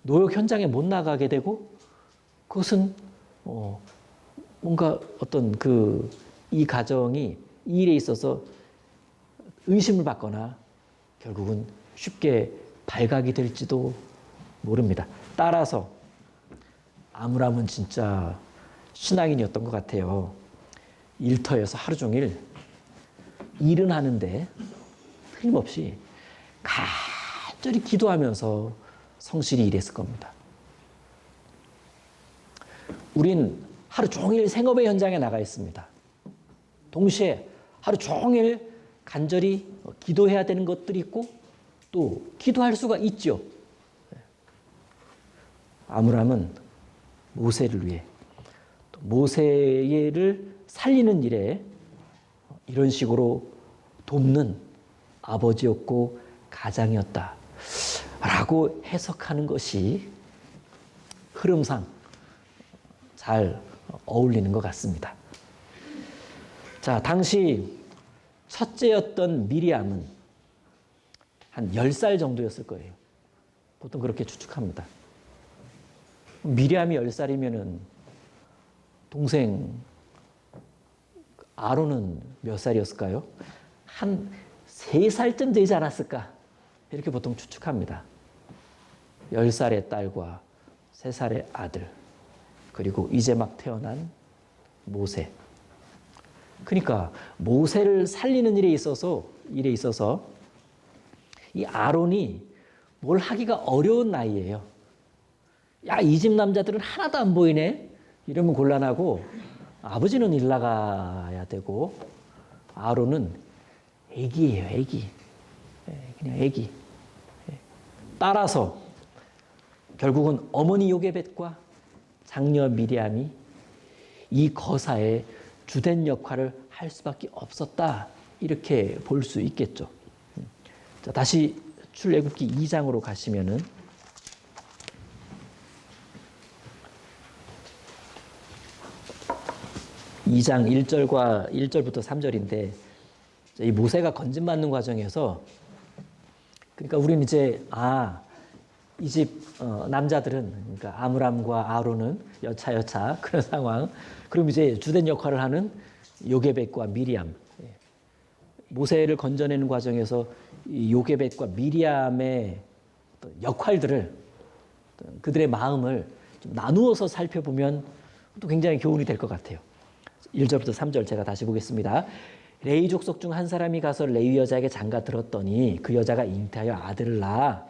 노역 현장에 못 나가게 되고, 그것은 뭔가 어떤 이 가정이 이 일에 있어서 의심을 받거나 결국은 쉽게 발각이 될지도 모릅니다. 따라서 아므람은 진짜 신앙인이었던 것 같아요. 일터에서 하루 종일 일은 하는데 틀림없이 간절히 기도하면서 성실히 일했을 겁니다. 우린 하루 종일 생업의 현장에 나가 있습니다. 동시에 하루 종일 간절히 기도해야 되는 것들이 있고 또 기도할 수가 있죠. 아므람은 모세를 위해 또 모세를 살리는 일에 이런 식으로 돕는 아버지였고 가장이었다 라고 해석하는 것이 흐름상 잘 어울리는 것 같습니다. 자, 당시 첫째였던 미리암은 한 10살 정도였을 거예요. 보통 그렇게 추측합니다. 미리암이 10살이면은 동생 아론은 몇 살이었을까요? 한 3살쯤 되지 않았을까? 이렇게 보통 추측합니다. 10살의 딸과 3살의 아들, 그리고 이제 막 태어난 모세. 그러니까 모세를 살리는 일에 있어서 이 아론이 뭘 하기가 어려운 나이예요. 야, 이 집 남자들은 하나도 안 보이네? 이러면 곤란하고 아버지는 일 나가야 되고 아론은 애기예요, 애기. 그냥 애기. 따라서 결국은 어머니 요게벳과 장녀 미리암이 이 거사의 주된 역할을 할 수밖에 없었다. 이렇게 볼 수 있겠죠. 자, 다시 출애굽기 2장으로 가시면은 2장 1절부터 3절인데 이 모세가 건진받는 과정에서 그러니까 우리는 이제 이 집 남자들은 그러니까 아므람과 아론은 여차 그런 상황. 그럼 이제 주된 역할을 하는 요게벳과 미리암. 모세를 건져내는 과정에서 이 요게벳과 미리암의 역할들을 그들의 마음을 좀 나누어서 살펴보면 또 굉장히 교훈이 될 것 같아요. 1절부터 3절 제가 다시 보겠습니다. 레위 족속 중 한 사람이 가서 레위 여자에게 장가 들었더니 그 여자가 잉태하여 아들을 낳아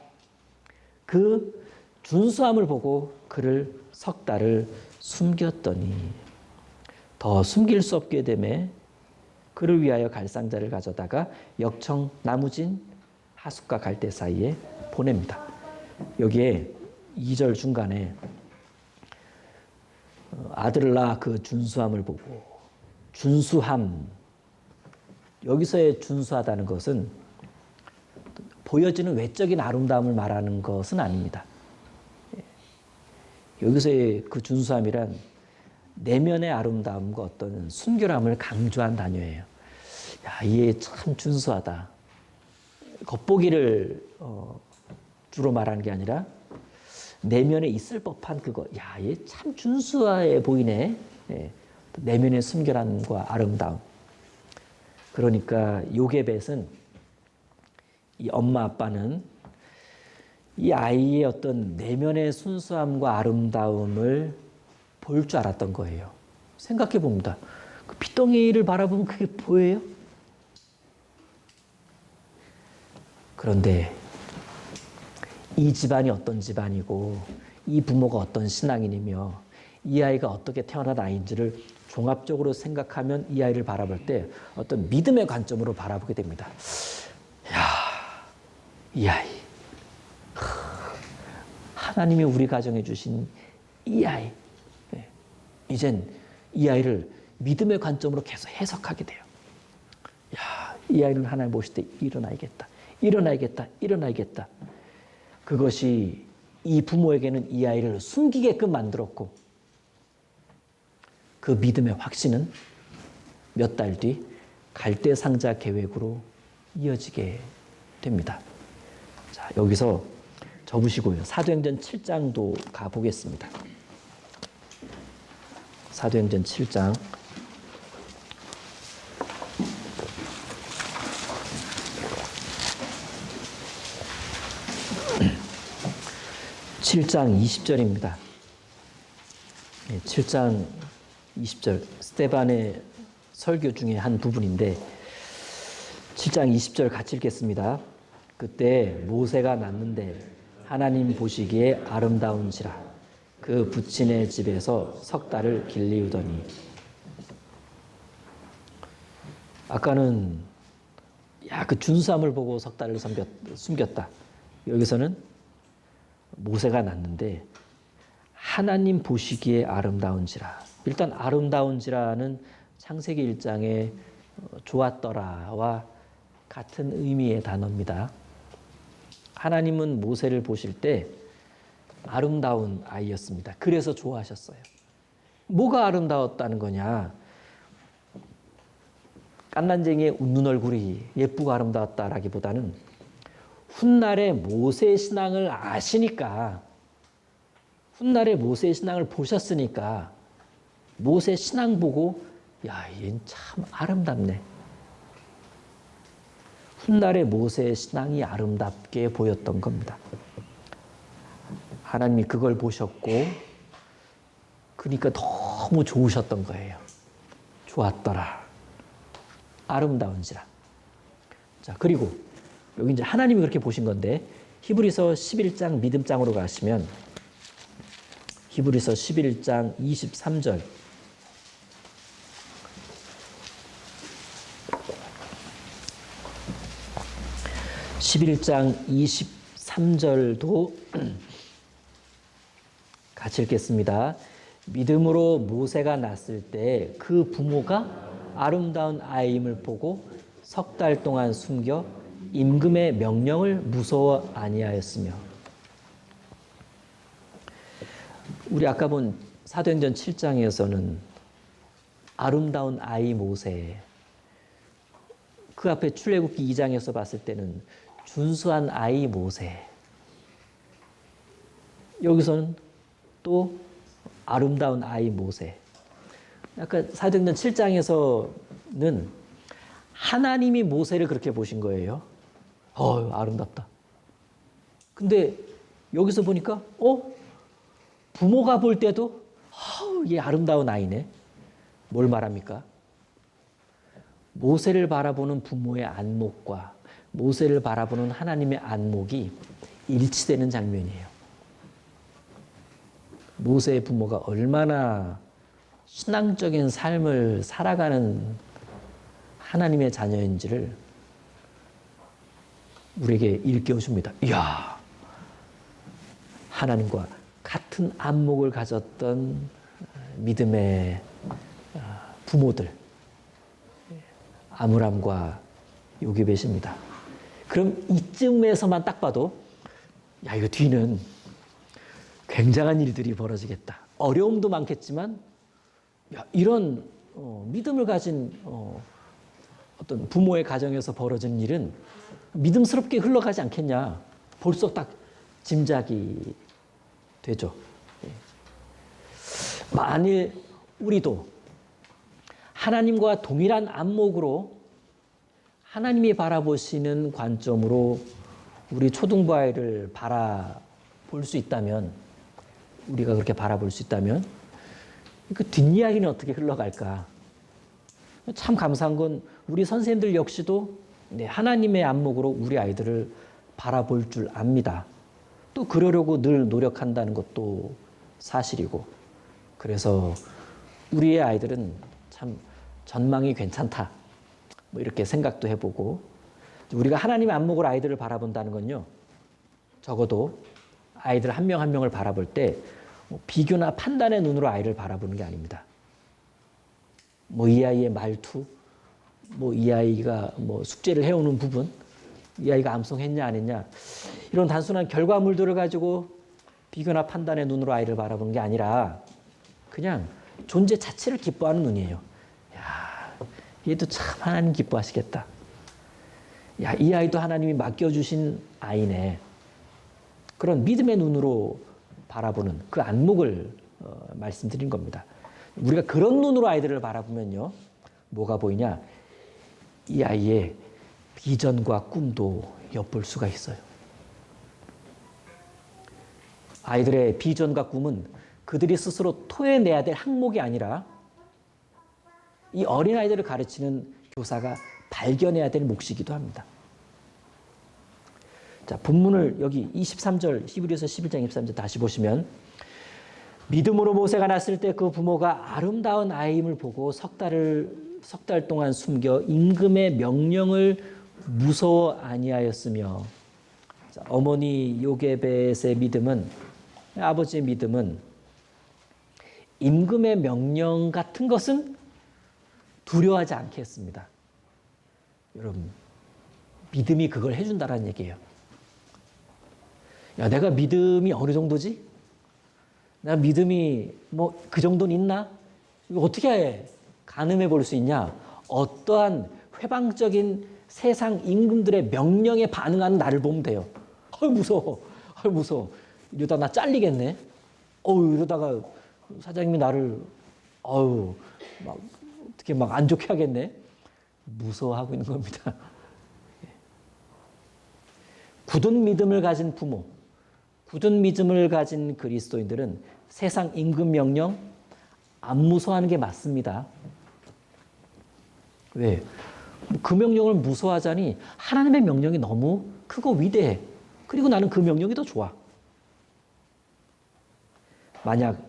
그 준수함을 보고 그를 석 달을 숨겼더니 더 숨길 수 없게 되매 그를 위하여 갈상자를 가져다가 역청 나무진 하숫과 갈대 사이에 보냅니다. 여기에 2절 중간에 아들을 낳아 그 준수함을 보고 준수함, 여기서의 준수하다는 것은 보여지는 외적인 아름다움을 말하는 것은 아닙니다. 여기서의 그 준수함이란 내면의 아름다움과 어떤 순결함을 강조한 단어예요. 야, 얘 참 준수하다. 겉보기를 주로 말하는 게 아니라 내면에 있을 법한 그거. 야, 얘 참 준수해 보이네. 내면의 순결함과 아름다움. 그러니까 요게벳은 이 엄마 아빠는 이 아이의 어떤 내면의 순수함과 아름다움을 볼 줄 알았던 거예요. 생각해 봅니다. 그 핏덩이를 바라보면 그게 보여요? 그런데 이 집안이 어떤 집안이고 이 부모가 어떤 신앙인이며 이 아이가 어떻게 태어난 아이인지를 종합적으로 생각하면 이 아이를 바라볼 때 어떤 믿음의 관점으로 바라보게 됩니다. 야, 이 아이. 하나님이 우리 가정에 주신 이 아이. 이젠 이 아이를 믿음의 관점으로 계속 해석하게 돼요. 야, 이 아이는 하나님 보실 때 일어나야겠다. 그것이 이 부모에게는 이 아이를 숨기게끔 만들었고 그 믿음의 확신은 몇 달 뒤 갈대 상자 계획으로 이어지게 됩니다. 자, 여기서 접으시고요. 사도행전 7장도 가보겠습니다. 사도행전 7장 7장 20절입니다. 7장 20절 스데반의 설교 중에 한 부분인데 7장 20절 같이 읽겠습니다. 그때 모세가 낳는데 하나님 보시기에 아름다운지라 그 부친의 집에서 석 달을 길리우더니. 아까는 그 준수함을 보고 석 달을 숨겼다. 여기서는 모세가 낳는데 하나님 보시기에 아름다운지라. 일단 아름다운지라는 창세기 1장의 좋았더라와 같은 의미의 단어입니다. 하나님은 모세를 보실 때 아름다운 아이였습니다. 그래서 좋아하셨어요. 뭐가 아름다웠다는 거냐? 깐난쟁이의 웃는 얼굴이 예쁘고 아름다웠다라기보다는 훗날의 모세 신앙을 아시니까, 훗날의 모세 신앙을 보셨으니까 모세 신앙 보고 얘는 참 아름답네. 훗날의 모세 신앙이 아름답게 보였던 겁니다. 하나님이 그걸 보셨고 그러니까 너무 좋으셨던 거예요. 좋았더라. 아름다운지라. 자, 그리고 여기 이제 하나님이 그렇게 보신 건데 히브리서 11장 믿음장으로 가시면 히브리서 11장 23절. (11장 23절도) 같이 읽겠습니다. 믿음으로 모세가 낳았을 때 그 부모가 아름다운 아이임을 보고 석 달 동안 숨겨 임금의 명령을 무서워 아니하였으며. 우리 아까 본 사도행전 7장에서는 아름다운 아이 모세, 그 앞에 출애굽기 2장에서 봤을 때는 준수한 아이 모세, 여기서는 또 아름다운 아이 모세. 아까 사도행전 7장에서는 하나님이 모세를 그렇게 보신 거예요. 아름답다. 근데 여기서 보니까 부모가 볼 때도 얘 아름다운 아이네. 뭘 말합니까? 모세를 바라보는 부모의 안목과 모세를 바라보는 하나님의 안목이 일치되는 장면이에요. 모세의 부모가 얼마나 신앙적인 삶을 살아가는 하나님의 자녀인지를 우리에게 일깨워줍니다. 이야, 하나님과 같은 안목을 가졌던 믿음의 부모들, 아므람과 요게벳입니다. 그럼 이쯤에서만 딱 봐도 이거 뒤는 굉장한 일들이 벌어지겠다. 어려움도 많겠지만 이런 믿음을 가진 어떤 부모의 가정에서 벌어진 일은 믿음스럽게 흘러가지 않겠냐. 벌써 딱 짐작이 되죠. 만일 우리도 하나님과 동일한 안목으로 하나님이 바라보시는 관점으로 우리 초등부 아이를 바라볼 수 있다면, 우리가 그렇게 바라볼 수 있다면 그 뒷이야기는 어떻게 흘러갈까? 참 감사한 건 우리 선생님들 역시도 하나님의 안목으로 우리 아이들을 바라볼 줄 압니다. 또 그러려고 늘 노력한다는 것도 사실이고, 그래서 우리의 아이들은 참 전망이 괜찮다, 이렇게 생각도 해보고, 우리가 하나님의 안목으로 아이들을 바라본다는 건요, 적어도 아이들 한 명 한 명을 바라볼 때 비교나 판단의 눈으로 아이를 바라보는 게 아닙니다. 이 아이의 말투, 이 아이가 숙제를 해오는 부분, 이 아이가 암송했냐 안 했냐, 이런 단순한 결과물들을 가지고 비교나 판단의 눈으로 아이를 바라보는 게 아니라 그냥 존재 자체를 기뻐하는 눈이에요. 얘도 참 하나님 기뻐하시겠다. 이 아이도 하나님이 맡겨주신 아이네. 그런 믿음의 눈으로 바라보는 그 안목을 말씀드린 겁니다. 우리가 그런 눈으로 아이들을 바라보면요, 뭐가 보이냐? 이 아이의 비전과 꿈도 엿볼 수가 있어요. 아이들의 비전과 꿈은 그들이 스스로 토해내야 될 항목이 아니라 이 어린아이들을 가르치는 교사가 발견해야 될 몫이기도 합니다. 자, 본문을 여기 23절, 히브리서 11장 23절 다시 보시면, 믿음으로 모세가 낳았을 때 그 부모가 아름다운 아이임을 보고 석 달 동안 숨겨 임금의 명령을 무서워 아니하였으며. 자, 어머니 요게벳의 믿음은, 아버지의 믿음은 임금의 명령 같은 것은 두려워하지 않게 했습니다. 여러분, 믿음이 그걸 해준다라는 얘기예요. 야, 내가 믿음이 어느 정도지? 나 믿음이 뭐 그 정도는 있나? 이거 어떻게 가늠해 볼 수 있냐? 어떠한 회방적인 세상 임금들의 명령에 반응하는 나를 보면 돼요. 무서워. 무서워. 이러다 나 잘리겠네. 이러다가 사장님이 나를 막 어떻게 막 안 좋게 하겠네. 무서워하고 있는 겁니다. 굳은 믿음을 가진 부모, 굳은 믿음을 가진 그리스도인들은 세상 임금 명령 안 무서워하는 게 맞습니다. 왜? 그 명령을 무서워하자니 하나님의 명령이 너무 크고 위대해. 그리고 나는 그 명령이 더 좋아. 만약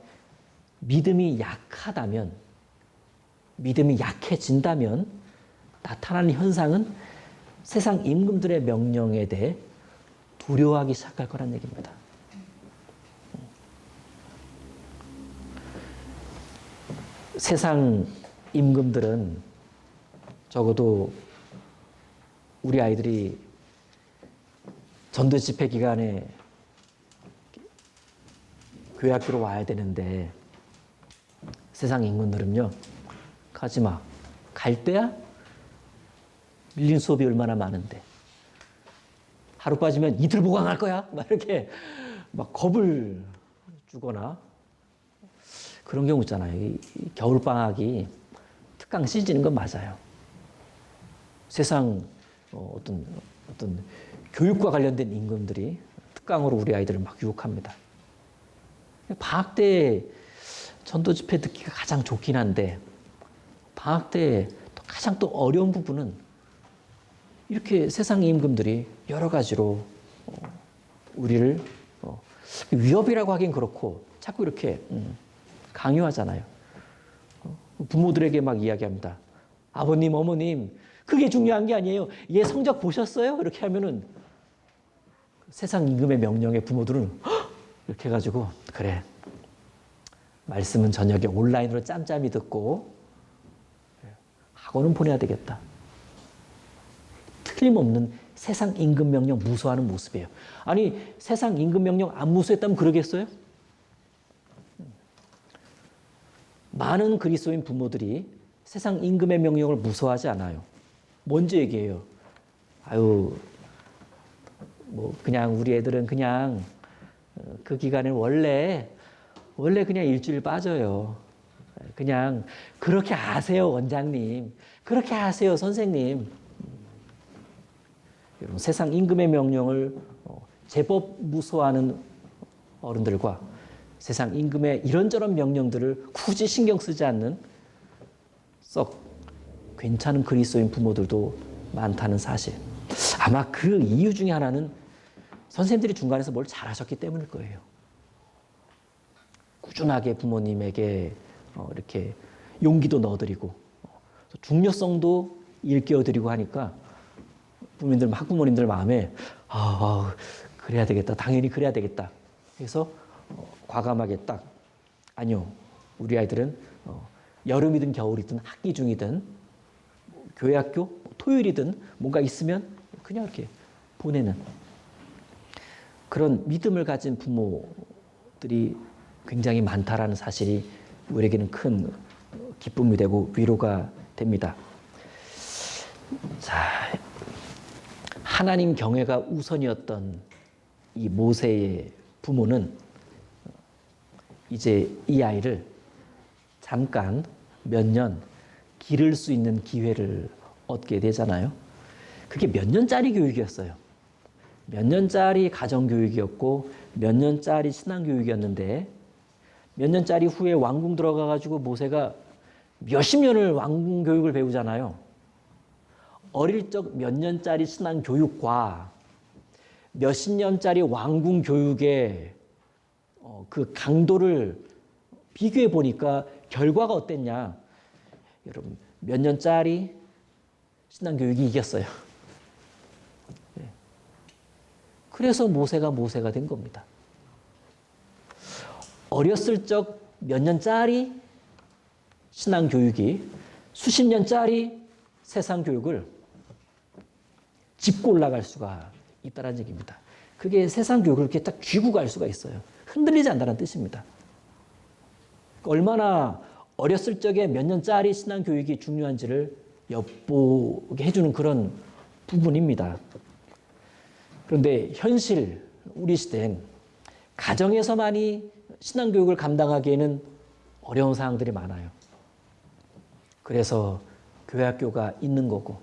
믿음이 약하다면, 믿음이 약해진다면 나타나는 현상은 세상 임금들의 명령에 대해 두려워하기 시작할 거란 얘기입니다. 세상 임금들은 적어도 우리 아이들이 전도 집회 기간에 교회 학교로 와야 되는데, 세상 임금들은요, 가지 마. 갈 때야? 밀린 수업이 얼마나 많은데. 하루 빠지면 이틀 보강할 거야? 막 이렇게 막 겁을 주거나 그런 경우 있잖아요. 이 겨울방학이 특강 시즌인 건 맞아요. 세상 어떤 교육과 관련된 임금들이 특강으로 우리 아이들을 막 유혹합니다. 방학 때 전도 집회 듣기가 가장 좋긴 한데, 방학 때 가장 또 어려운 부분은 이렇게 세상 임금들이 여러 가지로 우리를 위협이라고 하긴 그렇고 자꾸 이렇게 강요하잖아요. 부모들에게 막 이야기합니다. 아버님, 어머님, 그게 중요한 게 아니에요. 얘 성적 보셨어요? 이렇게 하면은 세상 임금의 명령에 부모들은 이렇게 해가지고, 그래, 말씀은 저녁에 온라인으로 짬짬이 듣고 학원은 보내야 되겠다. 틀림없는 세상 임금 명령 무서워하는 모습이에요. 아니, 세상 임금 명령 안 무서워했다면 그러겠어요? 많은 그리스도인 부모들이 세상 임금의 명령을 무서워하지 않아요. 먼저 얘기해요. 뭐 그냥 우리 애들은 그냥 그 기간에 원래 그냥 일주일 빠져요. 그냥 그렇게 하세요, 원장님. 그렇게 하세요, 선생님. 여러분, 세상 임금의 명령을 제법 무서워하는 어른들과 세상 임금의 이런저런 명령들을 굳이 신경 쓰지 않는 썩 괜찮은 그리스도인 부모들도 많다는 사실. 아마 그 이유 중에 하나는 선생님들이 중간에서 뭘 잘하셨기 때문일 거예요. 꾸준하게 부모님에게 이렇게 용기도 넣어드리고 중요성도 일깨워드리고 하니까 부모님들, 학부모님들 마음에 그래야 되겠다. 당연히 그래야 되겠다. 그래서 과감하게 딱, 아니요, 우리 아이들은 여름이든 겨울이든 학기 중이든 교회 학교 토요일이든 뭔가 있으면 그냥 이렇게 보내는 그런 믿음을 가진 부모들이 굉장히 많다라는 사실이 우리에게는 큰 기쁨이 되고 위로가 됩니다. 자, 하나님 경외가 우선이었던 이 모세의 부모는 이제 이 아이를 잠깐 몇 년 기를 수 있는 기회를 얻게 되잖아요. 그게 몇 년짜리 교육이었어요. 몇 년짜리 가정교육이었고 몇 년짜리 신앙교육이었는데, 몇 년짜리 후에 왕궁 들어가가지고 모세가 몇십 년을 왕궁 교육을 배우잖아요. 어릴 적 몇 년짜리 신앙 교육과 몇십 년짜리 왕궁 교육의 그 강도를 비교해 보니까 결과가 어땠냐? 여러분, 몇 년짜리 신앙 교육이 이겼어요. 그래서 모세가 된 겁니다. 어렸을 적 몇 년짜리 신앙 교육이 수십 년짜리 세상 교육을 짚고 올라갈 수가 있다는 얘기입니다. 그게 세상 교육을 이렇게 딱 쥐고 갈 수가 있어요. 흔들리지 않는다는 뜻입니다. 얼마나 어렸을 적에 몇 년짜리 신앙 교육이 중요한지를 엿보게 해주는 그런 부분입니다. 그런데 현실 우리 시대엔 가정에서만이 신앙 교육을 감당하기에는 어려운 상황들이 많아요. 그래서 교회학교가 있는 거고,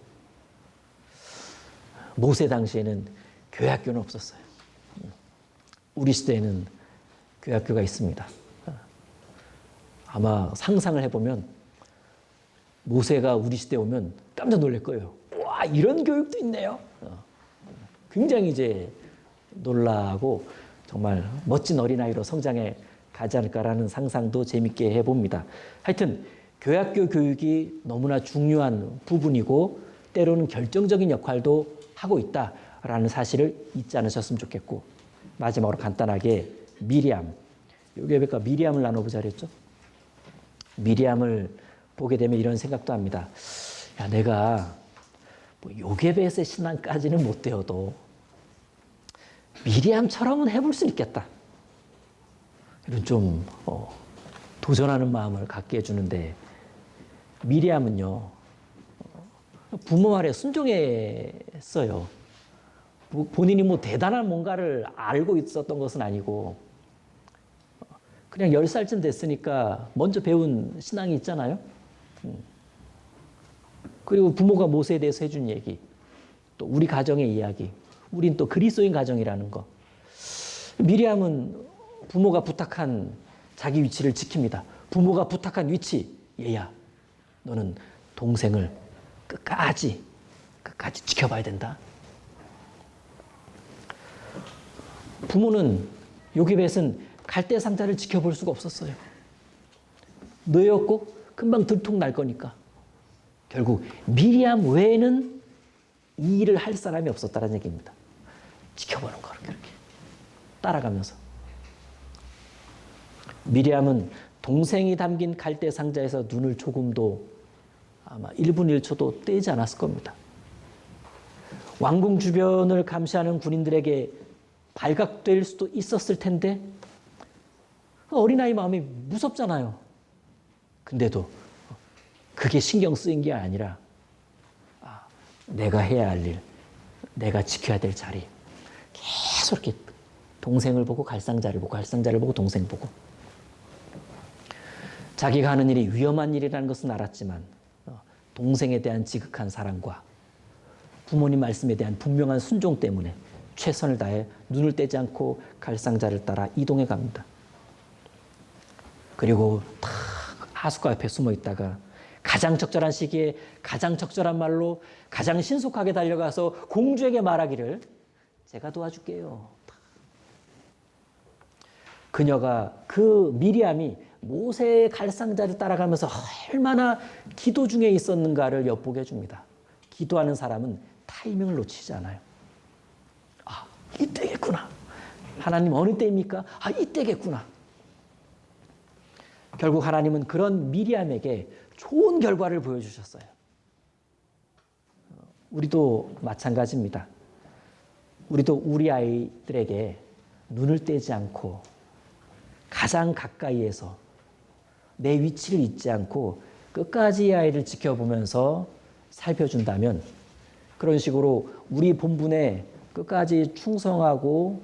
모세 당시에는 교회학교는 없었어요. 우리 시대에는 교회학교가 있습니다. 아마 상상을 해보면 모세가 우리 시대에 오면 깜짝 놀랄 거예요. 와, 이런 교육도 있네요. 굉장히 이제 놀라고 정말 멋진 어린아이로 성장해 가지 않을까라는 상상도 재밌게 해봅니다. 하여튼 교회학교 교육이 너무나 중요한 부분이고 때로는 결정적인 역할도 하고 있다라는 사실을 잊지 않으셨으면 좋겠고, 마지막으로 간단하게 미리암, 요괴백과 미리암을 나눠보자 그랬죠. 미리암을 보게 되면 이런 생각도 합니다. 야, 내가 뭐 요괴벳의 신앙까지는 못 되어도 미리암처럼은 해볼 수 있겠다. 이런 좀 도전하는 마음을 갖게 해주는데, 미리암은요 부모 말에 순종했어요. 본인이 뭐 대단한 뭔가를 알고 있었던 것은 아니고 그냥 10살쯤 됐으니까 먼저 배운 신앙이 있잖아요. 그리고 부모가 모세에 대해서 해준 얘기, 또 우리 가정의 이야기, 우린 또 그리스도인 가정이라는 거. 미리암은 부모가 부탁한 자기 위치를 지킵니다. 부모가 부탁한 위치, 얘야, 너는 동생을 끝까지 지켜봐야 된다. 부모는 요괴벳은 갈대 상자를 지켜볼 수가 없었어요. 너였고 금방 들통 날 거니까. 결국 미리암 외에는 이 일을 할 사람이 없었다는 얘기입니다. 지켜보는 거 그렇게 따라가면서. 미리암은 동생이 담긴 갈대 상자에서 눈을 조금도 아마 1분 1초도 떼지 않았을 겁니다. 왕궁 주변을 감시하는 군인들에게 발각될 수도 있었을 텐데 어린아이 마음이 무섭잖아요. 근데도 그게 신경 쓰인 게 아니라 내가 해야 할 일, 내가 지켜야 될 자리, 계속 이렇게 동생을 보고 갈상자를 보고 갈상자를 보고 동생 보고. 자기가 하는 일이 위험한 일이라는 것은 알았지만 동생에 대한 지극한 사랑과 부모님 말씀에 대한 분명한 순종 때문에 최선을 다해 눈을 떼지 않고 갈상자를 따라 이동해 갑니다. 그리고 탁 하숫가 옆에 숨어 있다가 가장 적절한 시기에 가장 적절한 말로 가장 신속하게 달려가서 공주에게 말하기를 제가 도와줄게요. 그녀가 그 미리암이 모세의 갈상자를 따라가면서 얼마나 기도 중에 있었는가를 엿보게 해줍니다. 기도하는 사람은 타이밍을 놓치지 않아요. 아, 이때겠구나. 하나님 어느 때입니까? 아, 이때겠구나. 결국 하나님은 그런 미리암에게 좋은 결과를 보여주셨어요. 우리도 마찬가지입니다. 우리도 우리 아이들에게 눈을 떼지 않고 가장 가까이에서 내 위치를 잊지 않고 끝까지 이 아이를 지켜보면서 살펴준다면, 그런 식으로 우리 본분에 끝까지 충성하고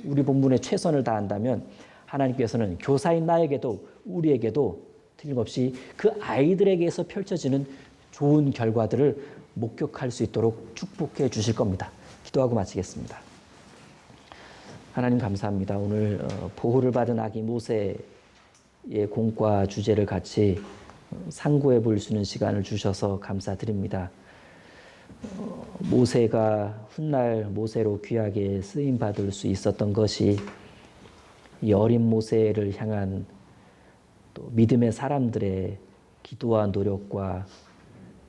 우리 본분에 최선을 다한다면 하나님께서는 교사인 나에게도 우리에게도 틀림없이 그 아이들에게서 펼쳐지는 좋은 결과들을 목격할 수 있도록 축복해 주실 겁니다. 기도하고 마치겠습니다. 하나님 감사합니다. 오늘 보호를 받은 아기 모세의 공과 주제를 같이 상고해 볼 수 있는 시간을 주셔서 감사드립니다. 모세가 훗날 모세로 귀하게 쓰임 받을 수 있었던 것이 이 어린 모세를 향한 또 믿음의 사람들의 기도와 노력과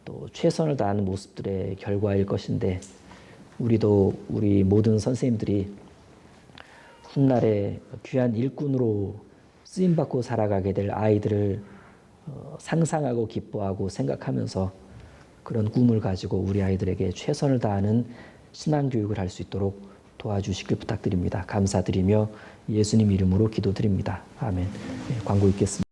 또 최선을 다하는 모습들의 결과일 것인데, 우리도 우리 모든 선생님들이 훗날에 귀한 일꾼으로 쓰임받고 살아가게 될 아이들을 상상하고 기뻐하고 생각하면서 그런 꿈을 가지고 우리 아이들에게 최선을 다하는 신앙교육을 할 수 있도록 도와주시길 부탁드립니다. 감사드리며 예수님 이름으로 기도드립니다. 아멘. 네, 광고 읽겠습니다.